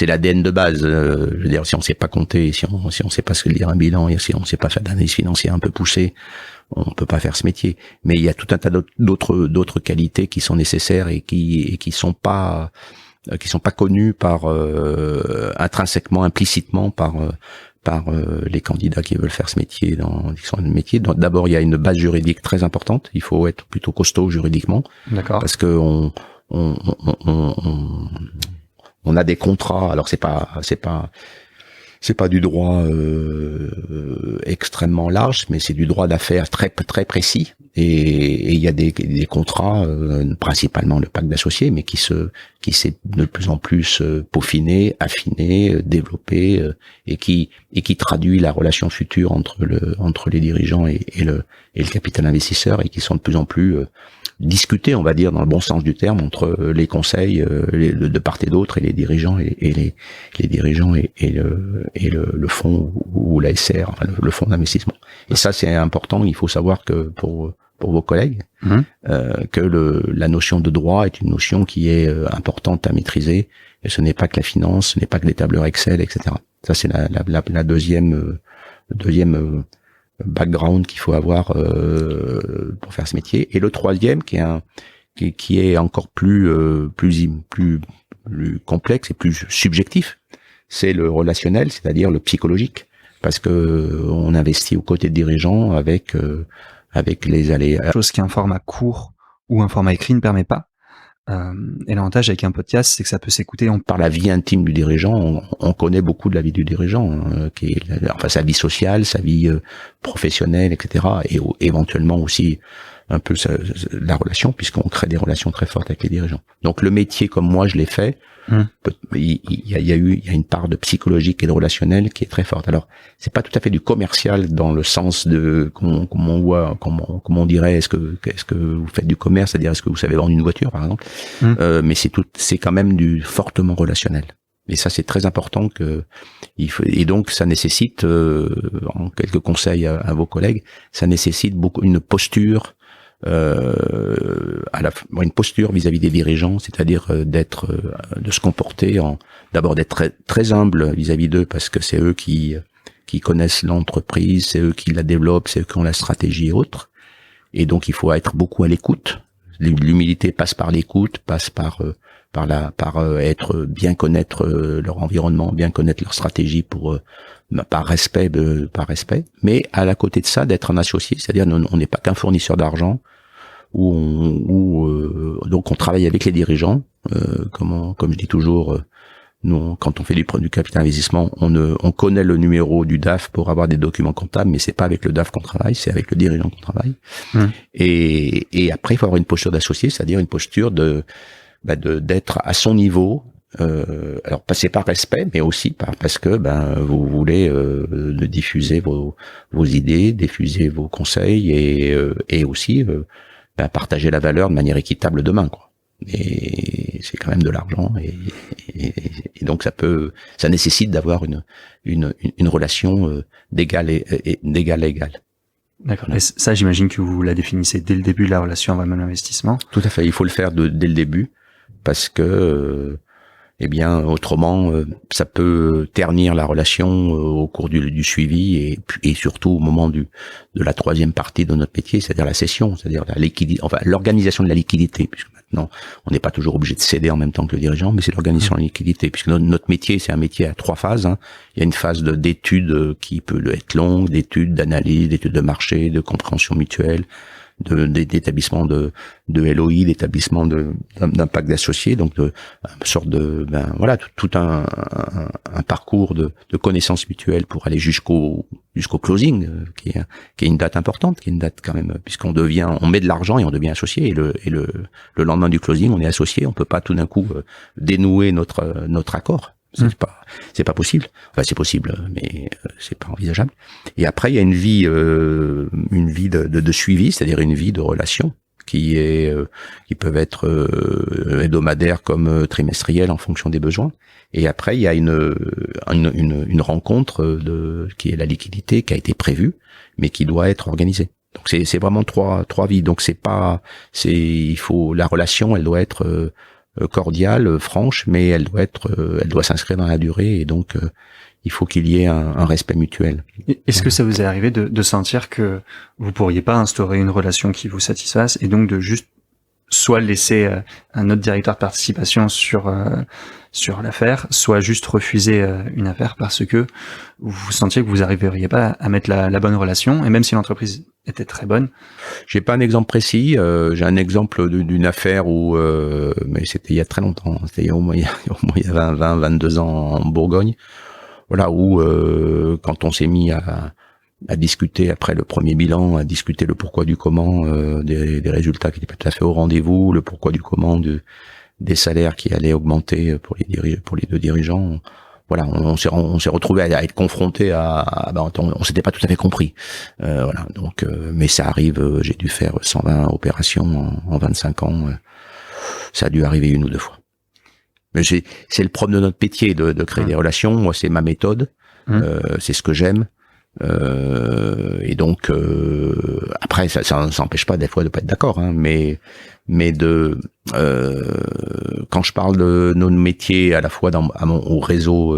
l'ADN de base. Je veux dire, si on sait pas compter, si on sait pas ce que lire un bilan, et si on sait pas faire d'analyse financière un peu poussée, on peut pas faire ce métier. Mais il y a tout un tas d'autres qualités qui sont nécessaires et qui sont pas connues intrinsèquement, implicitement par les candidats qui veulent faire ce métier qui sont le métier. Donc, d'abord, il y a une base juridique très importante. Il faut être plutôt costaud juridiquement. D'accord. Parce que on a des contrats. Alors c'est pas du droit extrêmement large, mais c'est du droit d'affaires très très précis. Et il y a des contrats, principalement le pacte d'associés, mais qui s'est de plus en plus peaufiné, affiné, développé, et qui traduit la relation future entre les dirigeants et le capital investisseur, et qui sont de plus en plus discuter, on va dire, dans le bon sens du terme, entre les conseils de part et d'autre, et les dirigeants et les dirigeants et le fonds ou la SR, enfin le fonds d'investissement. Et ça, c'est important. Il faut savoir que pour vos collègues, que la notion de droit est une notion qui est importante à maîtriser. Et ce n'est pas que la finance, ce n'est pas que des tableurs Excel, etc. Ça, c'est la deuxième background qu'il faut avoir pour faire ce métier. Et le troisième, qui est encore plus complexe et plus subjectif, c'est le relationnel, c'est-à-dire le psychologique, parce que on investit aux côtés de dirigeants avec les aléas. Chose qu'un format court ou un format écrit ne permet pas. Et l'avantage avec un podcast, c'est que ça peut s'écouter par la vie intime du dirigeant. On connaît beaucoup de la vie du dirigeant, qui est, enfin, sa vie sociale, sa vie professionnelle, etc. Et éventuellement aussi un peu la relation, puisqu'on crée des relations très fortes avec les dirigeants. Donc le métier comme moi je l'ai fait, il y a une part de psychologique et de relationnel qui est très forte. Alors c'est pas tout à fait du commercial dans le sens de comment on voit, comment on dirait, est-ce que vous faites du commerce, c'est-à-dire est-ce que vous savez vendre une voiture par exemple, mais c'est quand même du fortement relationnel. Et ça c'est très important et donc ça nécessite, en quelques conseils à vos collègues, ça nécessite beaucoup une posture. Une posture vis-à-vis des dirigeants, c'est-à-dire de se comporter d'abord d'être très, très humble vis-à-vis d'eux, parce que c'est eux qui connaissent l'entreprise, c'est eux qui la développent, c'est eux qui ont la stratégie et autres. Et donc il faut être beaucoup à l'écoute. L'humilité passe par l'écoute, passe par être bien connaître leur environnement, bien connaître leur stratégie par respect, mais à la côté de ça d'être un associé, c'est-à-dire on n'est pas qu'un fournisseur d'argent, donc on travaille avec les dirigeants, comme je dis toujours, nous quand on fait du capital investissement, on connaît le numéro du DAF pour avoir des documents comptables, mais c'est pas avec le DAF qu'on travaille, c'est avec le dirigeant qu'on travaille. Et après il faut avoir une posture d'associé, c'est-à-dire une posture d'être à son niveau. Alors passer par respect, mais aussi parce que vous voulez diffuser vos idées, diffuser vos conseils et aussi partager la valeur de manière équitable demain, quoi. Et c'est quand même de l'argent et donc ça nécessite d'avoir une relation d'égal à égal. D'accord. Et ça, j'imagine que vous la définissez dès le début de la relation avec l'investissement. Tout à fait. Il faut le faire dès le début parce que autrement, ça peut ternir la relation au cours du suivi et surtout au moment de la troisième partie de notre métier, c'est-à-dire la cession, c'est-à-dire la liquidité, enfin l'organisation de la liquidité, puisque maintenant on n'est pas toujours obligé de céder en même temps que le dirigeant, mais c'est l'organisation de la liquidité, puisque notre métier c'est un métier à 3 phases. Il y a une phase d'étude qui peut être longue, d'étude, d'analyse, d'étude de marché, de compréhension mutuelle, d'établissement de LOI, d'établissement d'un pacte d'associés, donc une sorte de tout un parcours de connaissances mutuelles pour aller jusqu'au closing, qui est une date importante, qui est une date quand même, puisqu'on met de l'argent et on devient associé, et le lendemain du closing on est associé, on peut pas tout d'un coup dénouer notre accord. C'est pas possible. Enfin, c'est possible, mais c'est pas envisageable. Et après, il y a une vie de suivi, c'est-à-dire une vie de relation qui peuvent être hebdomadaires comme trimestrielles en fonction des besoins. Et après, il y a une rencontre qui est la liquidité qui a été prévue, mais qui doit être organisée. Donc c'est vraiment trois vies. Donc la relation, elle doit être cordiale, franche, mais elle doit s'inscrire dans la durée, et donc il faut qu'il y ait un respect mutuel. Est-ce que ça vous est arrivé de sentir que vous pourriez pas instaurer une relation qui vous satisfasse, et donc de juste soit laisser un autre directeur de participation sur l'affaire, soit juste refuser une affaire parce que vous sentiez que vous arriveriez pas à mettre la bonne relation, et même si l'entreprise était très bonne? J'ai pas un exemple précis, j'ai un exemple d'une affaire où mais c'était il y a très longtemps, c'était au moins il y a 22 ans en Bourgogne. Voilà, où quand on s'est mis à discuter après le premier bilan, à discuter le pourquoi du comment des résultats qui n'étaient pas tout à fait au rendez-vous, le pourquoi du comment des salaires qui allaient augmenter pour les deux dirigeants. Voilà, on s'est retrouvé à être confronté on s'était pas tout à fait compris. Voilà, donc mais ça arrive, j'ai dû faire 120 opérations en 25 ans. Ça a dû arriver 1 ou 2 fois. Mais c'est le propre de notre métier de créer des relations. Moi, c'est ma méthode. C'est ce que j'aime. Et donc après ça n'empêche pas des fois de pas être d'accord, mais quand je parle de nos métiers à la fois au réseau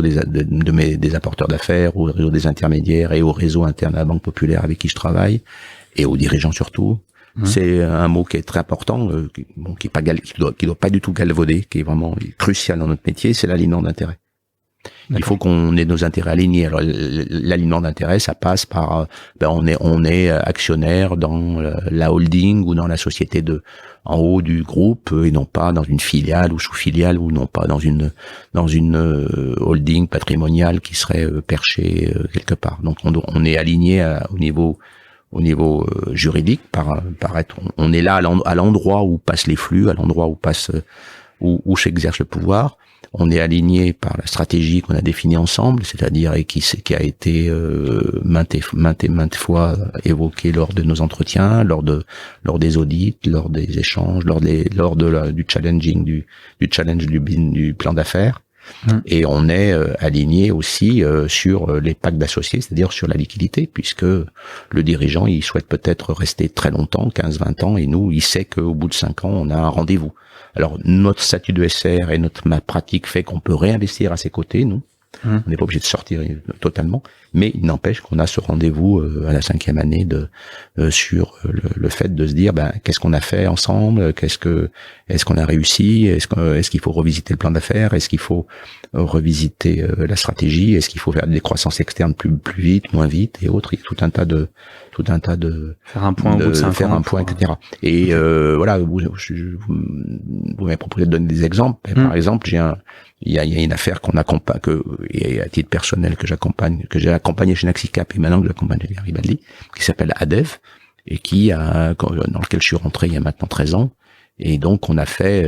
des apporteurs d'affaires, au réseau des intermédiaires et au réseau interne à la Banque Populaire avec qui je travaille, et aux dirigeants surtout, c'est un mot qui est très important, qui doit pas du tout galvauder, qui est vraiment crucial dans notre métier, c'est l'alignement d'intérêt. Il faut qu'on ait nos intérêts alignés. Alors l'alignement d'intérêts, ça passe par on est actionnaire dans la holding ou dans la société en haut du groupe et non pas dans une filiale ou sous-filiale ou non pas dans une holding patrimoniale qui serait perchée quelque part. Donc on est aligné au niveau juridique par être, on est là à l'endroit où passent les flux, à l'endroit où s'exerce le pouvoir. On est aligné par la stratégie qu'on a définie ensemble, c'est-à-dire qui a été maintes fois évoquée lors de nos entretiens, lors des audits, lors des échanges, du challenging du plan d'affaires. Et on est aligné aussi sur les packs d'associés, c'est-à-dire sur la liquidité, puisque le dirigeant, il souhaite peut-être rester très longtemps, 15-20 ans, et nous, il sait qu'au bout de 5 ans, on a un rendez-vous. Alors, notre statut de SR et notre pratique fait qu'on peut réinvestir à ses côtés, nous. On n'est pas obligé de sortir totalement, mais il n'empêche qu'on a ce rendez-vous à la 5e année sur le fait de se dire qu'est-ce qu'on a fait ensemble, est-ce qu'on a réussi, est-ce qu'il faut revisiter le plan d'affaires, est-ce qu'il faut revisiter la stratégie, est-ce qu'il faut faire des croissances externes plus vite, moins vite et autres, il y a tout un tas de faire un point au bout de 5 ans, etc. Et voilà, vous m'avez proposé de donner des exemples. Par exemple, il y a une affaire qu'on accompagne, et à titre personnel que j'ai accompagné chez Naxicap et maintenant que j'accompagne chez Garibaldi, qui s'appelle ADEV, et dans lequel je suis rentré il y a maintenant 13 ans. Et donc on a fait,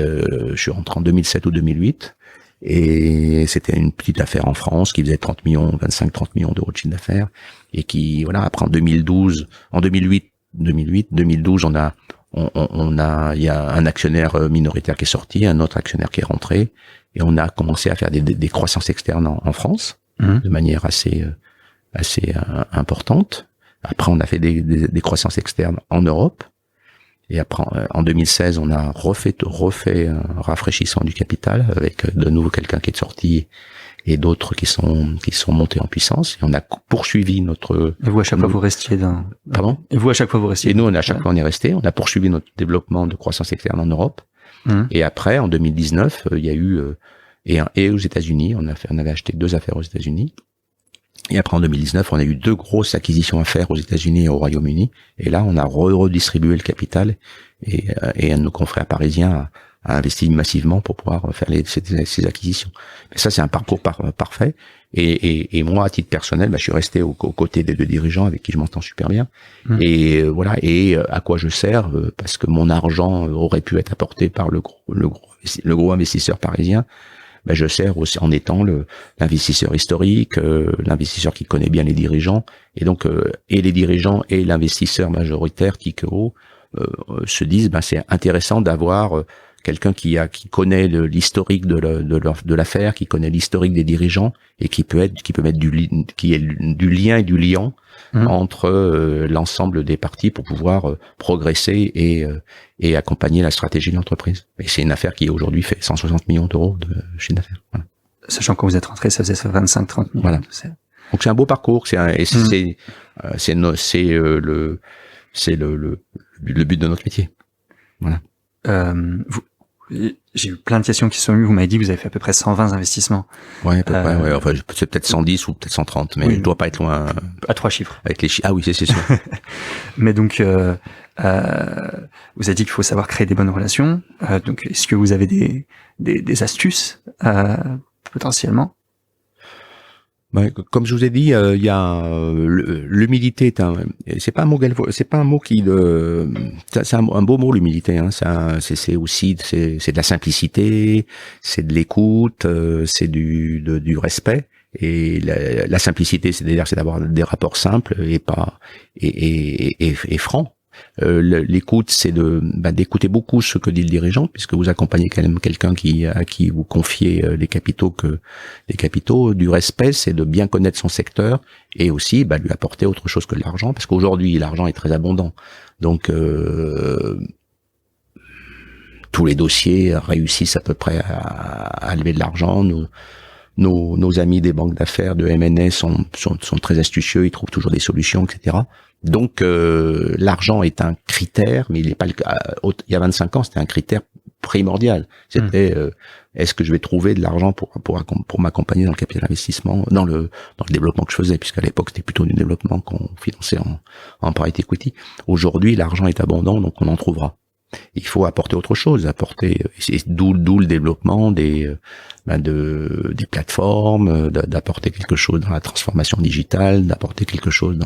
je suis rentré en 2007 ou 2008, et c'était une petite affaire en France qui faisait 30 millions d'euros de chiffre d'affaires, et qui, voilà, après en 2012, 2012, il y a un actionnaire minoritaire qui est sorti, un autre actionnaire qui est rentré, et on a commencé à faire des croissances externes en France, de manière assez importante. Après, on a fait des croissances externes en Europe. Et après, en 2016, on a refait un rafraîchissement du capital avec de nouveau quelqu'un qui est sorti et d'autres qui sont montés en puissance. Et on a poursuivi notre... Et vous, à chaque fois, vous restiez dans... Pardon? Et vous, à chaque fois, vous restiez... Et nous, à chaque fois, on est resté. On a poursuivi notre développement de croissance externe en Europe. Et après, en 2019, il y a eu... et aux États-Unis, on avait acheté 2 affaires aux États-Unis. Et après, en 2019, on a eu 2 grosses acquisitions à faire aux États-Unis et au Royaume-Uni. Et là, on a redistribué le capital et un de nos confrères parisiens a investi massivement pour pouvoir faire ces acquisitions. Mais ça, c'est un parcours parfait. Et moi, à titre personnel, je suis resté aux côtés des 2 dirigeants avec qui je m'entends super bien. Et voilà. Et à quoi je sers, parce que mon argent aurait pu être apporté par le gros investisseur parisien. Je sers aussi en étant l'investisseur historique, l'investisseur qui connaît bien les dirigeants, et donc et les dirigeants et l'investisseur majoritaire Tikehau se disent c'est intéressant d'avoir quelqu'un qui connaît l'historique de l'affaire, qui connaît l'historique des dirigeants et qui peut mettre du lien et du liant entre l'ensemble des parties pour pouvoir progresser et accompagner la stratégie de l'entreprise. Et c'est une affaire qui aujourd'hui fait 160 millions d'euros de chiffre d'affaires. Voilà. Sachant que quand vous êtes rentré, ça faisait 25-30 millions. Voilà. Donc c'est un beau parcours. C'est le but de notre métier. Voilà. J'ai eu plein de questions qui sont venues. Vous m'avez dit que vous avez fait à peu près 120 investissements. Ouais, à peu près. Ouais. Enfin, c'est peut-être 110 ou peut-être 130, mais je dois pas être loin. À 3 chiffres. Avec les chiffres. Ah oui, c'est sûr. Mais donc, vous avez dit qu'il faut savoir créer des bonnes relations. Donc, est-ce que vous avez des astuces potentiellement? Comme je vous ai dit, il y a l'humilité. C'est pas un mot qui c'est un beau mot, l'humilité. C'est aussi c'est de la simplicité, c'est de l'écoute, c'est du respect. Et la simplicité, c'est-à-dire c'est d'avoir des rapports simples et pas et francs. L'écoute, c'est d'écouter beaucoup ce que dit le dirigeant, puisque vous accompagnez quand même quelqu'un à qui vous confiez les capitaux. Du respect, c'est de bien connaître son secteur et aussi lui apporter autre chose que de l'argent, parce qu'aujourd'hui l'argent est très abondant. Donc tous les dossiers réussissent à peu près à lever de l'argent. Nos amis des banques d'affaires de M&A sont très astucieux, ils trouvent toujours des solutions, etc. Donc l'argent est un critère, mais il n'est pas il y a 25 ans, c'était un critère primordial. C'était est-ce que je vais trouver de l'argent pour m'accompagner dans le capital investissement, dans le développement que je faisais, puisqu'à l'époque c'était plutôt du développement qu'on finançait en private equity. Aujourd'hui, l'argent est abondant, donc on en trouvera. Il faut apporter autre chose, d'où le développement des plateformes, d'apporter quelque chose dans la transformation digitale, d'apporter quelque chose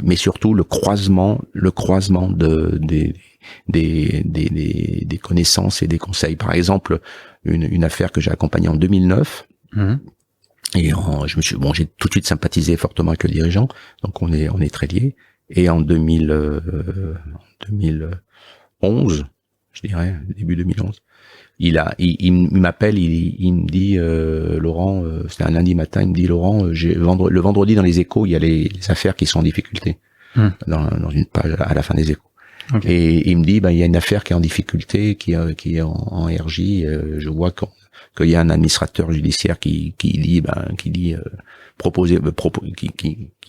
mais surtout le croisement des connaissances et des conseils. Par exemple, une affaire que j'ai accompagnée en 2009. Et j'ai tout de suite sympathisé fortement avec le dirigeant, donc on est très liés. Et en 2011, je dirais, début 2011, il m'appelle, il me dit, Laurent, c'était un lundi matin, il me dit, Laurent, le vendredi dans les Échos, il y a les affaires qui sont en difficulté, dans une page à la fin des Échos. Okay. Et il me dit, il y a une affaire qui est en difficulté, qui est en RJ, je vois qu'il y a un administrateur judiciaire qui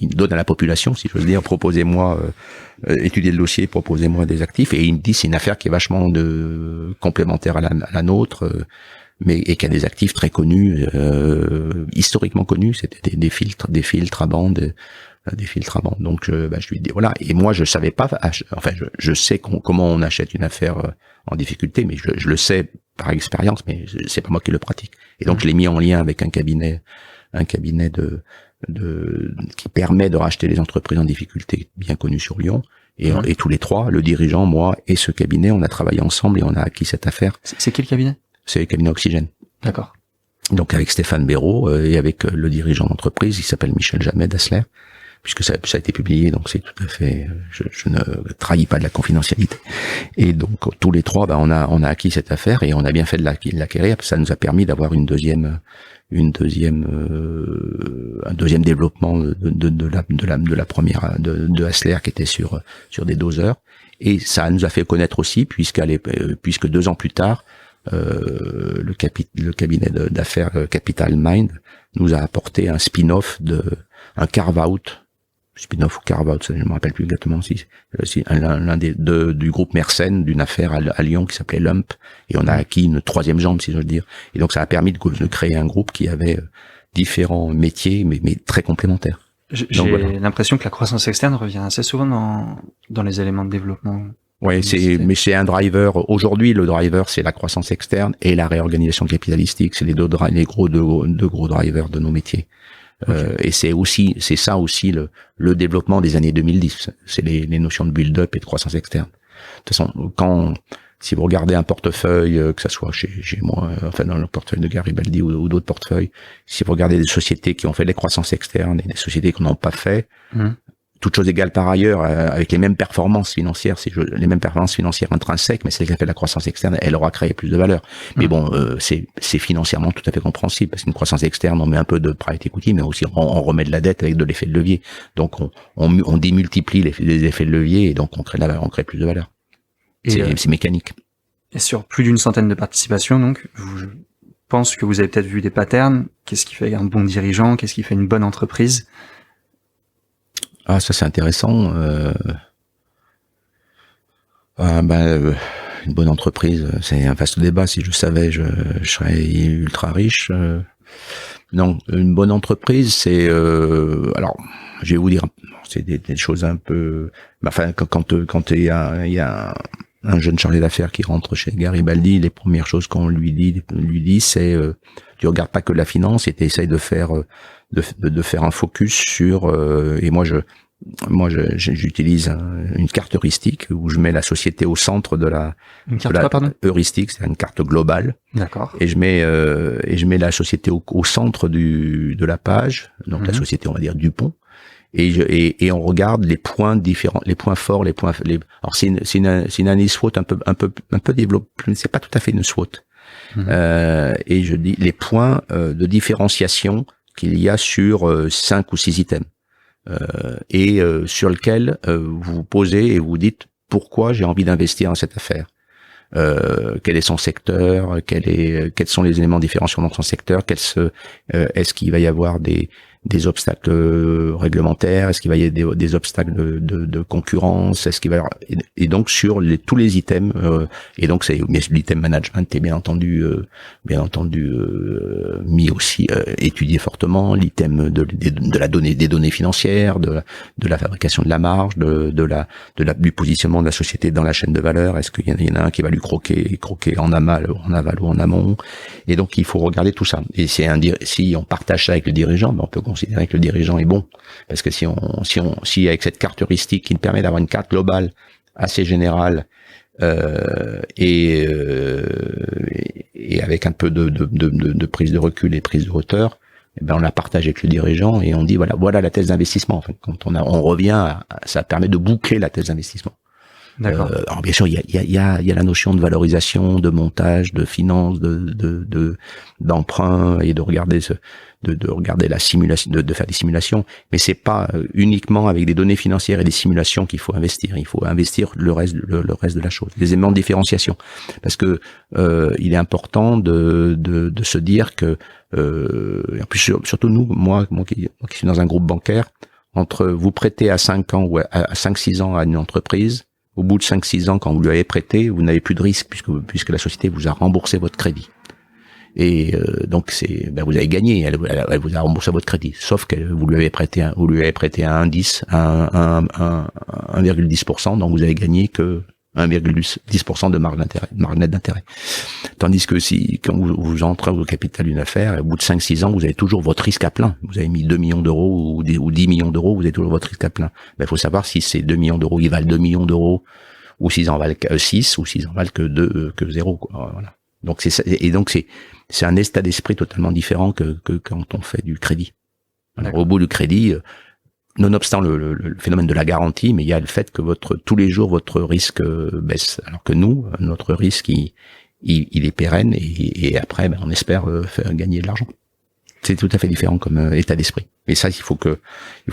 donne à la population, si je veux dire, proposez-moi, étudier le dossier, proposez-moi des actifs, et il me dit c'est une affaire qui est vachement complémentaire à la nôtre, et qui a des actifs très connus, historiquement connus, c'était des filtres à bande, donc je lui dis voilà, et moi je savais pas, enfin je sais comment on achète une affaire en difficulté, mais je le sais par expérience, mais c'est pas moi qui le pratique. Et donc je l'ai mis en lien avec un cabinet qui permet de racheter les entreprises en difficulté bien connues sur Lyon. Et tous les trois, le dirigeant, moi et ce cabinet, on a travaillé ensemble et on a acquis cette affaire. C'est quel cabinet? C'est le cabinet Oxygène. D'accord. Donc avec Stéphane Béraud et avec le dirigeant d'entreprise, il s'appelle Michel Jamet d'Asler, puisque ça a été publié, donc c'est tout à fait, je ne trahis pas de la confidentialité. Et donc tous les trois, on a acquis cette affaire et on a bien fait de l'acquérir, ça nous a permis d'avoir un deuxième développement de la première de Asler qui était sur des doseurs, et ça nous a fait connaître aussi puisque 2 ans plus tard le cabinet d'affaires Capital Mind nous a apporté un spin-off un carve-out ou carve-out, je ne me rappelle plus exactement si l'un des deux du groupe Mersenne, d'une affaire à Lyon qui s'appelait Lump, et on a acquis une 3e jambe, si j'ose dire. Et donc ça a permis de créer un groupe qui avait différents métiers, mais très complémentaires. J'ai l'impression que la croissance externe revient assez souvent dans les éléments de développement. Ouais, mais c'est un driver. Aujourd'hui, le driver, c'est la croissance externe et la réorganisation capitalistique. C'est les deux gros drivers de nos métiers. Okay. Et c'est ça aussi le développement des années 2010. C'est les notions de build-up et de croissance externe. De toute façon, si vous regardez un portefeuille, que ça soit chez moi, enfin dans le portefeuille de Garibaldi ou d'autres portefeuilles, si vous regardez des sociétés qui ont fait des croissances externes et des sociétés qui n'ont pas fait, toutes choses égales par ailleurs, avec les mêmes performances financières, les mêmes performances financières intrinsèques, mais celle qui a fait la croissance externe, elle aura créé plus de valeur. Mais bon, c'est financièrement tout à fait compréhensible, parce qu'une croissance externe, on met un peu de private equity, mais aussi on remet de la dette avec de l'effet de levier. Donc on démultiplie les effets de levier, et donc on crée plus de valeur. C'est mécanique. Et sur plus d'une centaine de participations, donc, je pense que vous avez peut-être vu des patterns. Qu'est-ce qui fait un bon dirigeant? Qu'est-ce qui fait une bonne entreprise? Ah, ça c'est intéressant. Une bonne entreprise, c'est un vaste débat. Si je savais, je serais ultra riche. Non, une bonne entreprise, c'est alors, je vais vous dire, c'est des choses un peu. Enfin, quand il y a un jeune chargé d'affaires qui rentre chez Garibaldi, les premières choses qu'on lui dit, c'est tu regardes pas que la finance et tu essayes de faire un focus sur et moi j'utilise une carte heuristique où je mets la société au centre de la heuristique, c'est une carte globale. D'accord. Et je mets la société au centre de la page, donc la société, on va dire Dupont. Et on regarde les points différents, les points forts, alors c'est une analyse SWOT un peu développée, c'est pas tout à fait une SWOT. Et je dis les points de différenciation qu'il y a sur 5 ou 6 items. Sur lequel vous vous posez et vous dites pourquoi j'ai envie d'investir dans cette affaire. Quel est son secteur, quels sont les éléments différenciants dans son secteur, est-ce qu'il va y avoir des des obstacles réglementaires, est-ce qu'il va y avoir des obstacles de concurrence, est-ce qu'il va y avoir, et donc sur tous les items, et donc c'est l'item management est bien entendu mis aussi étudié fortement, l'item de la donnée, des données financières, de la fabrication de la marge, du positionnement de la société dans la chaîne de valeur, est-ce qu'il y en a un qui va lui croquer en aval ou en amont, et donc il faut regarder tout ça. Et si on partage ça avec le dirigeant, ben on peut considérer que le dirigeant est bon, parce que si avec cette carte heuristique qui nous permet d'avoir une carte globale assez générale et avec un peu de prise de recul et prise de hauteur, eh ben on la partage avec le dirigeant et on dit voilà la thèse d'investissement. En fait, quand on revient, ça permet de boucler la thèse d'investissement. D'accord. Alors bien sûr, il y a la notion de valorisation, de montage, de finance, d'emprunt et de regarder la simulation, de faire des simulations. Mais c'est pas uniquement avec des données financières et des simulations qu'il faut investir. Il faut investir le reste de la chose, les éléments de différenciation, parce que il est important de se dire que en plus surtout moi qui suis dans un groupe bancaire, entre vous prêtez à 5 ans ou à 5-6 ans à une entreprise, au bout de 5-6 ans, quand vous lui avez prêté, vous n'avez plus de risque puisque la société vous a remboursé votre crédit. Et donc vous avez gagné, elle vous a remboursé votre crédit, sauf que vous lui avez prêté à 1,10, à 1,10%, donc vous avez gagné que 1,10% de marge nette d'intérêt. Tandis que quand vous entrez au capital d'une affaire, au bout de 5-6 ans, vous avez toujours votre risque à plein. Vous avez mis 2 millions d'euros ou 10 millions d'euros, vous avez toujours votre risque à plein. Ben, il faut savoir si ces 2 millions d'euros, ils valent 2 millions d'euros, ou s'ils en valent 6, ou s'ils en valent que 0, quoi. Voilà. Donc c'est ça, et donc c'est un état d'esprit totalement différent que quand on fait du crédit. Alors, au bout du crédit, nonobstant le phénomène de la garantie, mais il y a le fait que tous les jours votre risque baisse, alors que nous, notre risque il est pérenne et après on espère faire gagner de l'argent. C'est tout à fait différent comme état d'esprit. Et ça, il faut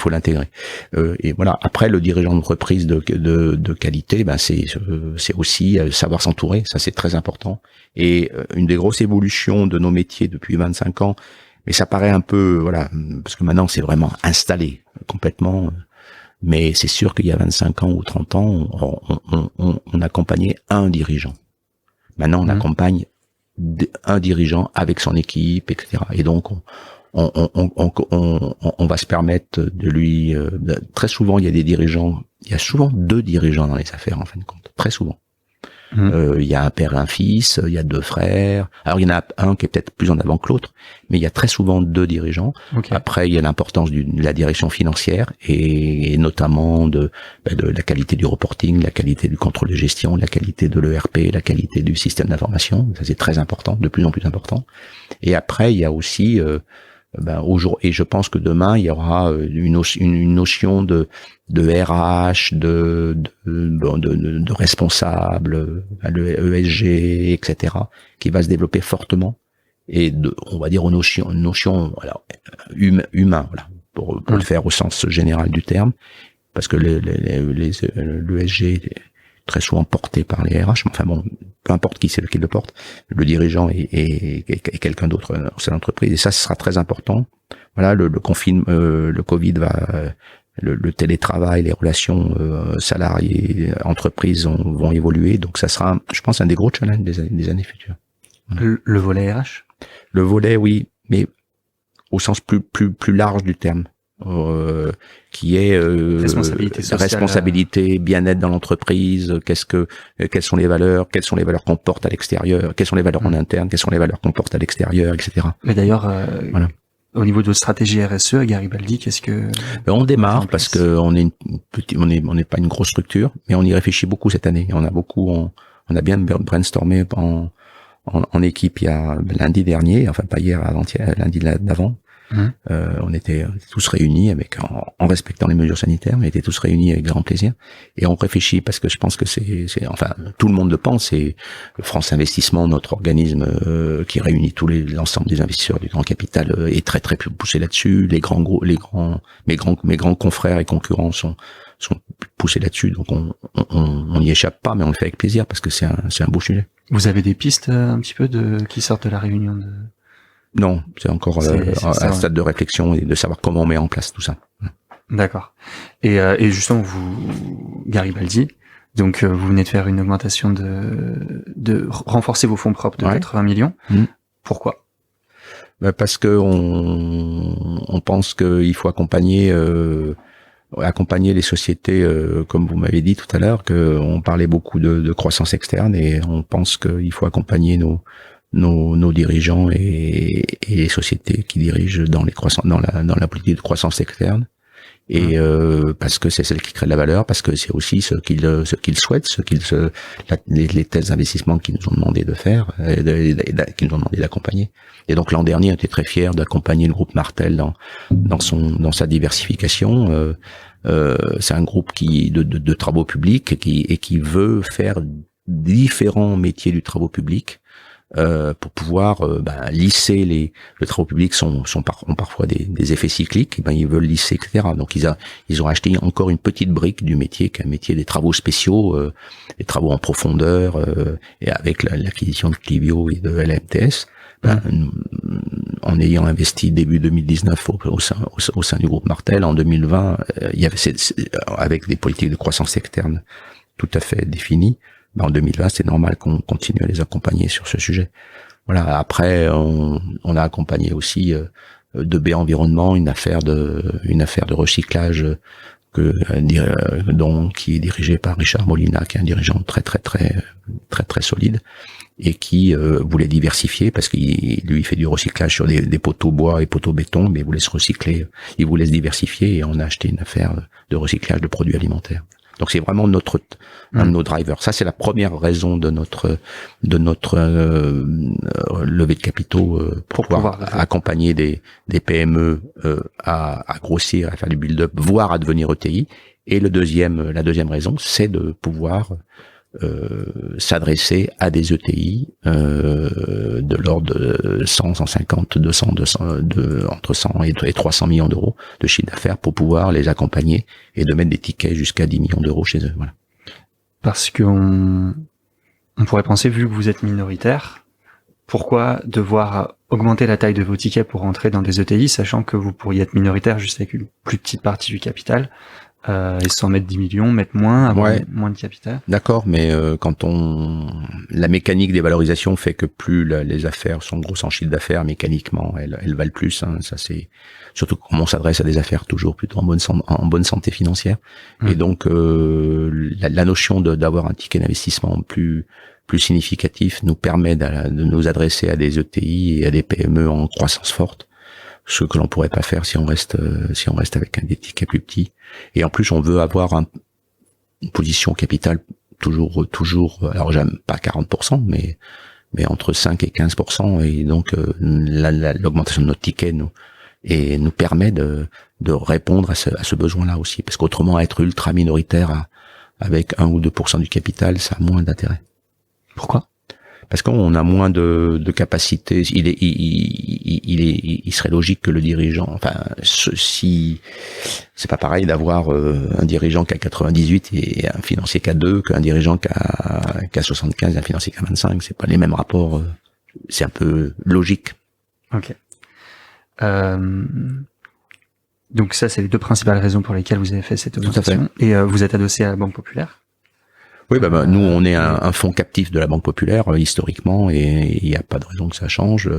l'intégrer. Et voilà. Après, le dirigeant d'entreprise de qualité, c'est aussi savoir s'entourer. Ça, c'est très important. Et une des grosses évolutions de nos métiers depuis 25 ans, mais ça paraît un peu, voilà, parce que maintenant c'est vraiment installé complètement. Mais c'est sûr qu'il y a 25 ans ou 30 ans, on accompagnait un dirigeant. Maintenant, on accompagne un dirigeant avec son équipe, etc. Et donc, on va se permettre de lui. Très souvent, il y a souvent 2 dirigeants dans les affaires, en fin de compte. Très souvent. Il y a un père et un fils, il y a 2 frères. Alors il y en a un qui est peut-être plus en avant que l'autre, mais il y a très souvent 2 dirigeants. Okay. Après il y a l'importance de la direction financière et notamment de la qualité du reporting, la qualité du contrôle de gestion, la qualité de l'ERP, la qualité du système d'information. Ça c'est très important, de plus en plus important. Et après il y a aussi et je pense que demain il y aura une notion de RH, de responsable, le ESG, etc., qui va se développer fortement et on va dire une notion humain, voilà, pour le faire au sens général du terme, parce que l'ESG est très souvent porté par les RH, mais enfin bon, peu importe qui c'est qui le porte, le dirigeant est quelqu'un d'autre au sein de l'entreprise, et ça, ce sera très important. Voilà, le Covid va, le télétravail, les relations salariés, entreprises vont évoluer, donc ça sera, je pense, un des gros challenges des années futures. Le volet RH? Le volet, oui, mais au sens plus large du terme. Qui est responsabilité, bien-être dans l'entreprise, quelles sont les valeurs qu'on porte à l'extérieur, quelles sont les valeurs en interne, quelles sont les valeurs qu'on porte à l'extérieur, etc. Mais d'ailleurs, voilà. Au niveau de votre stratégie RSE à Garibaldi, qu'est-ce que on démarre parce que on n'est pas une grosse structure, mais on y réfléchit beaucoup cette année. On a bien brainstormé en équipe il y a lundi dernier, enfin pas hier, avant-hier, lundi d'avant. On était tous réunis en respectant les mesures sanitaires, mais on était tous réunis avec grand plaisir. Et on réfléchit parce que je pense que enfin, tout le monde le pense, c'est France Investissement, notre organisme qui réunit l'ensemble des investisseurs du grand capital est très très poussé là-dessus. Mes grands confrères et concurrents sont poussés là-dessus. Donc on n'y échappe pas, mais on le fait avec plaisir parce que c'est un beau sujet. Vous avez des pistes un petit peu qui sortent de la réunion Non, c'est encore à un stade de réflexion et de savoir comment on met en place tout ça. D'accord. Et justement, vous, Garibaldi, donc vous venez de faire une augmentation de renforcer vos fonds propres de 80 millions. Pourquoi? Parce que on pense qu'il faut accompagner les sociétés, comme vous m'avez dit tout à l'heure, que on parlait beaucoup de croissance externe, et on pense qu'il faut accompagner nos dirigeants et les sociétés qui dirigent dans la politique de croissance externe. Et parce que c'est celle qui crée de la valeur, parce que c'est aussi ce qu'ils souhaitent, les thèses d'investissement qu'ils nous ont demandé de faire, qu'ils nous ont demandé d'accompagner. Et donc l'an dernier, on était très fiers d'accompagner le groupe Martel dans sa diversification. C'est un groupe de travaux publics qui veut faire différents métiers du travaux public. Pour pouvoir lisser les travaux publics ont parfois des effets cycliques, et ils veulent lisser, etc. Donc ils ont acheté encore une petite brique du métier, qui est un métier des travaux spéciaux, des travaux en profondeur, et avec l'acquisition de Clivio et de LMTS, en ayant investi début 2019 au sein du groupe Martel, en 2020, il y avait avec des politiques de croissance externe tout à fait définies. En 2020, c'est normal qu'on continue à les accompagner sur ce sujet. Voilà. Après, on a accompagné aussi 2B Environnement, une affaire de recyclage qui est dirigée par Richard Molina, qui est un dirigeant très solide, et qui voulait diversifier, parce qu'il lui fait du recyclage sur des poteaux bois et poteaux béton, mais il voulait se recycler, il voulait se diversifier, et on a acheté une affaire de recyclage de produits alimentaires. Donc c'est vraiment un de nos drivers. Ça, c'est la première raison de notre levée de capitaux, pour pouvoir accompagner des PME à grossir, à faire du build-up, voire à devenir ETI. Et la deuxième raison, c'est de pouvoir s'adresser à des ETI de l'ordre de 100, 150, 200, entre 100 et 300 millions d'euros de chiffre d'affaires, pour pouvoir les accompagner et de mettre des tickets jusqu'à 10 millions d'euros chez eux. Voilà. Parce qu'on pourrait penser, vu que vous êtes minoritaire, pourquoi devoir augmenter la taille de vos tickets pour rentrer dans des ETI, sachant que vous pourriez être minoritaire juste avec une plus petite partie du capital, et sans mettre 10 millions, mettre moins, avoir moins de capital. D'accord, mais la mécanique des valorisations fait que plus les affaires sont grosses en chiffre d'affaires, mécaniquement, elles valent plus. Ça, c'est surtout comme on s'adresse à des affaires toujours plutôt en bonne santé financière. Et donc la notion d'avoir un ticket d'investissement plus significatif nous permet de nous adresser à des ETI et à des PME en croissance forte, ce que l'on pourrait pas faire si on reste avec des tickets plus petits. Et en plus, on veut avoir une position capitale toujours, alors j'aime pas 40%, mais entre 5 et 15%, et donc l'augmentation de notre ticket nous permet de répondre à ce besoin-là aussi, parce qu'autrement, être ultra minoritaire avec 1 ou 2% du capital, ça a moins d'intérêt. Pourquoi? Parce qu'on a moins de capacité. Il serait logique que le dirigeant, enfin, si c'est pas pareil d'avoir un dirigeant qui a 98 et un financier qui a 2, qu'un dirigeant qui a 75 et un financier qui a 25. C'est pas les mêmes rapports. C'est un peu logique. Ok. Donc ça, c'est les deux principales raisons pour lesquelles vous avez fait cette augmentation. Et vous êtes adossé à la Banque Populaire? Oui, nous, on est un fonds captif de la Banque Populaire, historiquement, et il n'y a pas de raison que ça change.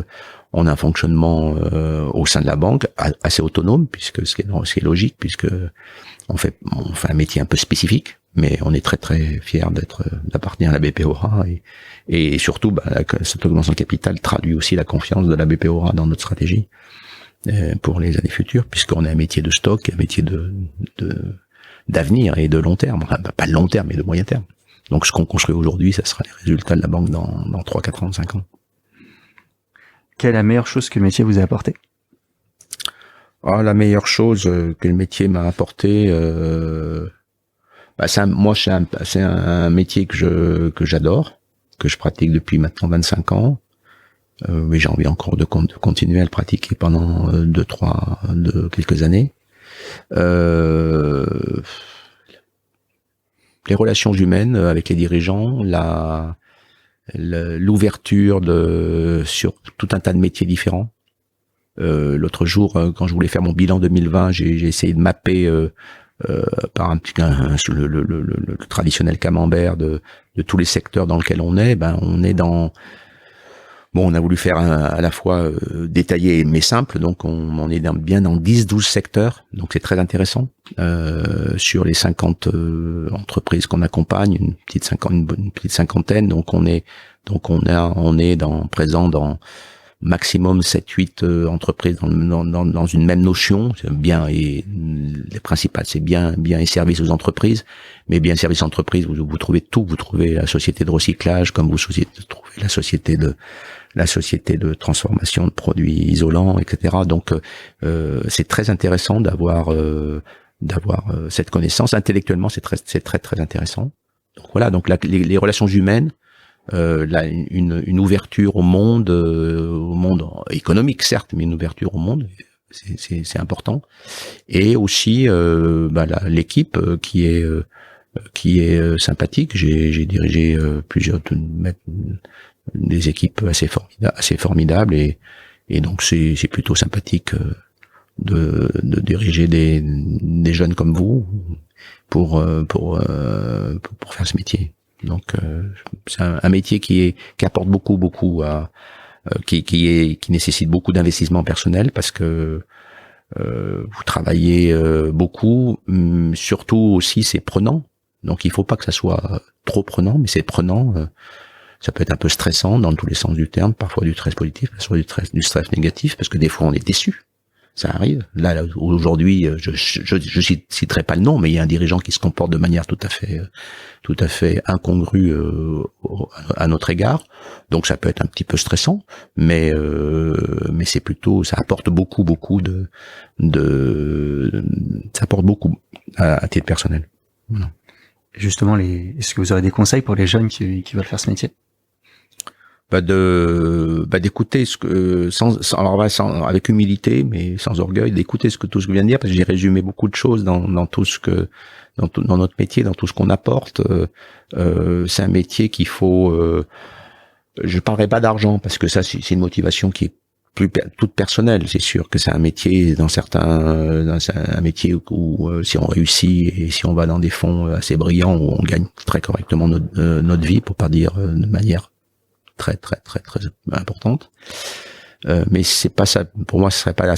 On a un fonctionnement au sein de la banque assez autonome, puisque ce qui est logique, puisque on fait un métier un peu spécifique, mais on est très très fiers d'appartenir à la BPI Aura, et surtout, cette augmentation de capital traduit aussi la confiance de la BPI Aura dans notre stratégie pour les années futures, puisqu'on a un métier de stock, un métier d'avenir et de long terme, enfin pas de long terme mais de moyen terme. Donc ce qu'on construit aujourd'hui, ça sera les résultats de la banque dans 3, 4 ans, 5 ans. Quelle est la meilleure chose que le métier vous a apporté? La meilleure chose que le métier m'a apporté, c'est un métier que j'adore, que je pratique depuis maintenant 25 ans. Mais j'ai envie encore de continuer à le pratiquer pendant quelques années. Les relations humaines avec les dirigeants, l'ouverture sur tout un tas de métiers différents, L'autre jour, quand je voulais faire mon bilan 2020, j'ai essayé de mapper par le traditionnel camembert de tous les secteurs dans lesquels on est. Ben, on est dans on a voulu faire à la fois détaillé mais simple, donc on est bien dans 10-12 secteurs, donc c'est très intéressant. Sur les 50 entreprises qu'on accompagne, une petite cinquantaine, donc on est présent dans maximum 7-8 entreprises dans une même notion, bien et les principales, c'est bien et services aux entreprises, mais bien services aux entreprises, vous trouvez tout, vous trouvez la société de recyclage, comme vous trouvez la société de transformation de produits isolants, etc. Donc c'est très intéressant d'avoir cette connaissance. Intellectuellement, c'est très intéressant. Donc voilà, donc les relations humaines, une ouverture au monde économique certes, mais une ouverture au monde, c'est important. Et aussi l'équipe qui est sympathique. J'ai dirigé plusieurs des équipes assez formidables et donc c'est plutôt sympathique de diriger des jeunes comme vous pour faire ce métier. Donc c'est un métier qui apporte beaucoup qui nécessite beaucoup d'investissement personnel parce que vous travaillez beaucoup, surtout aussi c'est prenant. Donc il faut pas que ça soit trop prenant, mais c'est prenant. Ça peut être un peu stressant dans tous les sens du terme, parfois du stress positif, parfois du stress négatif, parce que des fois on est déçu. Ça arrive. Là aujourd'hui, je citerai pas le nom, mais il y a un dirigeant qui se comporte de manière tout à fait incongrue à notre égard. Donc ça peut être un petit peu stressant, mais c'est plutôt, ça apporte beaucoup ça apporte beaucoup à titre personnel. Voilà. Justement, est-ce que vous aurez des conseils pour les jeunes qui veulent faire ce métier? D'écouter avec humilité mais sans orgueil, d'écouter tout ce que je viens de dire, parce que j'ai résumé beaucoup de choses dans notre métier, dans tout ce qu'on apporte. C'est un métier qu'il faut je parlerai pas d'argent parce que ça c'est une motivation qui est toute personnelle. C'est sûr que c'est un métier un métier où si on réussit et si on va dans des fonds assez brillants où on gagne très correctement notre vie, pour pas dire de manière très importante, mais c'est pas ça. Pour moi, ce serait pas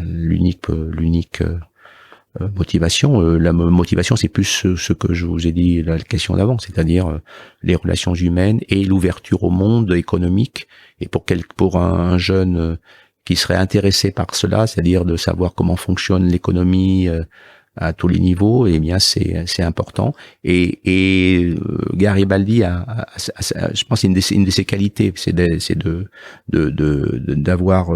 l'unique motivation. La motivation, c'est plus ce que je vous ai dit la question d'avant, c'est-à-dire les relations humaines et l'ouverture au monde économique. Et pour un jeune qui serait intéressé par cela, c'est-à-dire de savoir comment fonctionne l'économie à tous les niveaux, eh bien c'est important. Et Garibaldi je pense une de ses qualités, c'est d'avoir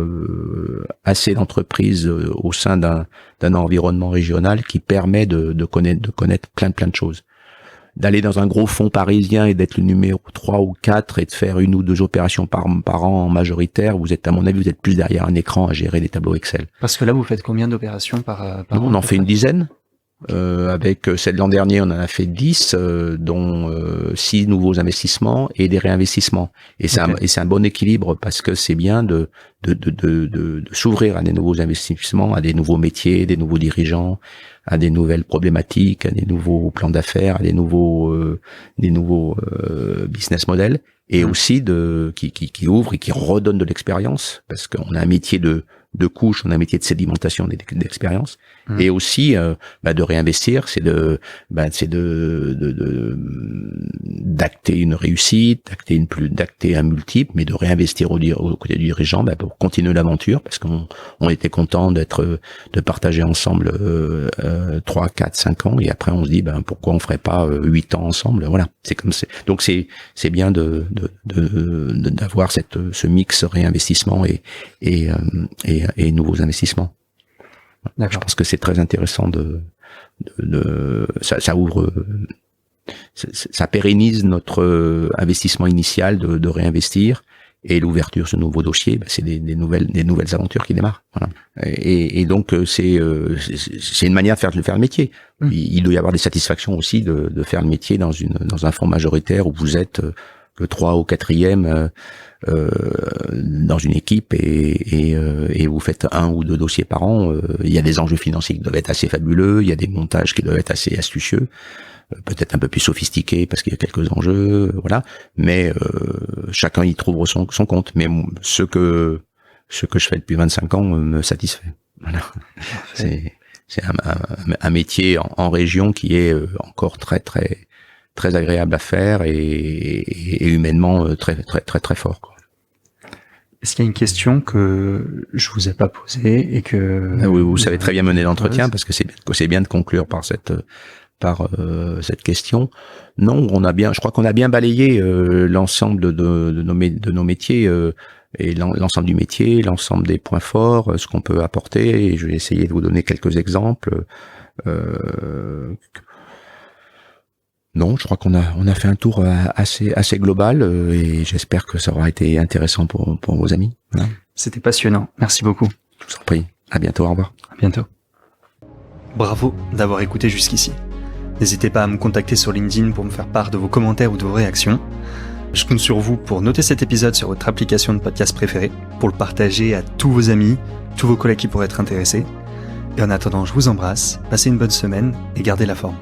assez d'entreprises au sein d'un environnement régional qui permet de connaître plein de choses. D'aller dans un gros fonds parisien et d'être le numéro 3 ou 4 et de faire 1 ou 2 opérations par an en majoritaire, à mon avis, vous êtes plus derrière un écran à gérer des tableaux Excel. Parce que là, vous faites combien d'opérations par an? On en fait une dizaine. Avec celle de l'an dernier, on en a fait 10, dont 6 nouveaux investissements et des réinvestissements. Et c'est un bon équilibre parce que c'est bien de s'ouvrir à des nouveaux investissements, à des nouveaux métiers, des nouveaux dirigeants, à des nouvelles problématiques, à des nouveaux plans d'affaires, à des nouveaux business models, et aussi qui ouvre et qui redonne de l'expérience, parce qu'on a un métier de couche, on a un métier de sédimentation d'expérience, et aussi de réinvestir, c'est d'acter une réussite, d'acter un multiple, mais de réinvestir au côté du dirigeant pour continuer l'aventure, parce qu'on était content de partager ensemble 3, 4, 5 ans, et après on se dit pourquoi on ferait pas 8 ans ensemble. Voilà, c'est comme c'est. Donc c'est bien d'avoir ce mix réinvestissement et nouveaux investissements. D'accord. Je pense que c'est très intéressant ça ouvre, ça pérennise notre investissement initial de réinvestir, et l'ouverture sur de nouveaux dossiers, c'est des nouvelles aventures qui démarrent. Voilà. Et donc c'est une manière de faire le métier. Il doit y avoir des satisfactions aussi de faire le métier dans un fonds majoritaire où vous êtes le 3 ou 4e dans une équipe et vous faites 1 ou 2 dossiers par an, il y a des enjeux financiers qui doivent être assez fabuleux, il y a des montages qui doivent être assez astucieux, peut-être un peu plus sophistiqués parce qu'il y a quelques enjeux, voilà. Mais chacun y trouve son compte. Mais ce que je fais depuis 25 ans me satisfait. Voilà. C'est un métier en région qui est encore très très très agréable à faire et humainement très très très très fort, quoi. Est-ce qu'il y a une question que je vous ai pas posée et que oui, vous savez très bien mener l'entretien parce que c'est bien de conclure par cette question. Non, je crois qu'on a bien balayé l'ensemble de nos métiers et l'ensemble du métier, l'ensemble des points forts, ce qu'on peut apporter. Et je vais essayer de vous donner quelques exemples. Non, je crois qu'on a fait un tour assez global et j'espère que ça aura été intéressant pour vos amis. Voilà. C'était passionnant. Merci beaucoup. Je vous en prie. À bientôt. Au revoir. À bientôt. Bravo d'avoir écouté jusqu'ici. N'hésitez pas à me contacter sur LinkedIn pour me faire part de vos commentaires ou de vos réactions. Je compte sur vous pour noter cet épisode sur votre application de podcast préférée, pour le partager à tous vos amis, tous vos collègues qui pourraient être intéressés. Et en attendant, je vous embrasse, passez une bonne semaine et gardez la forme.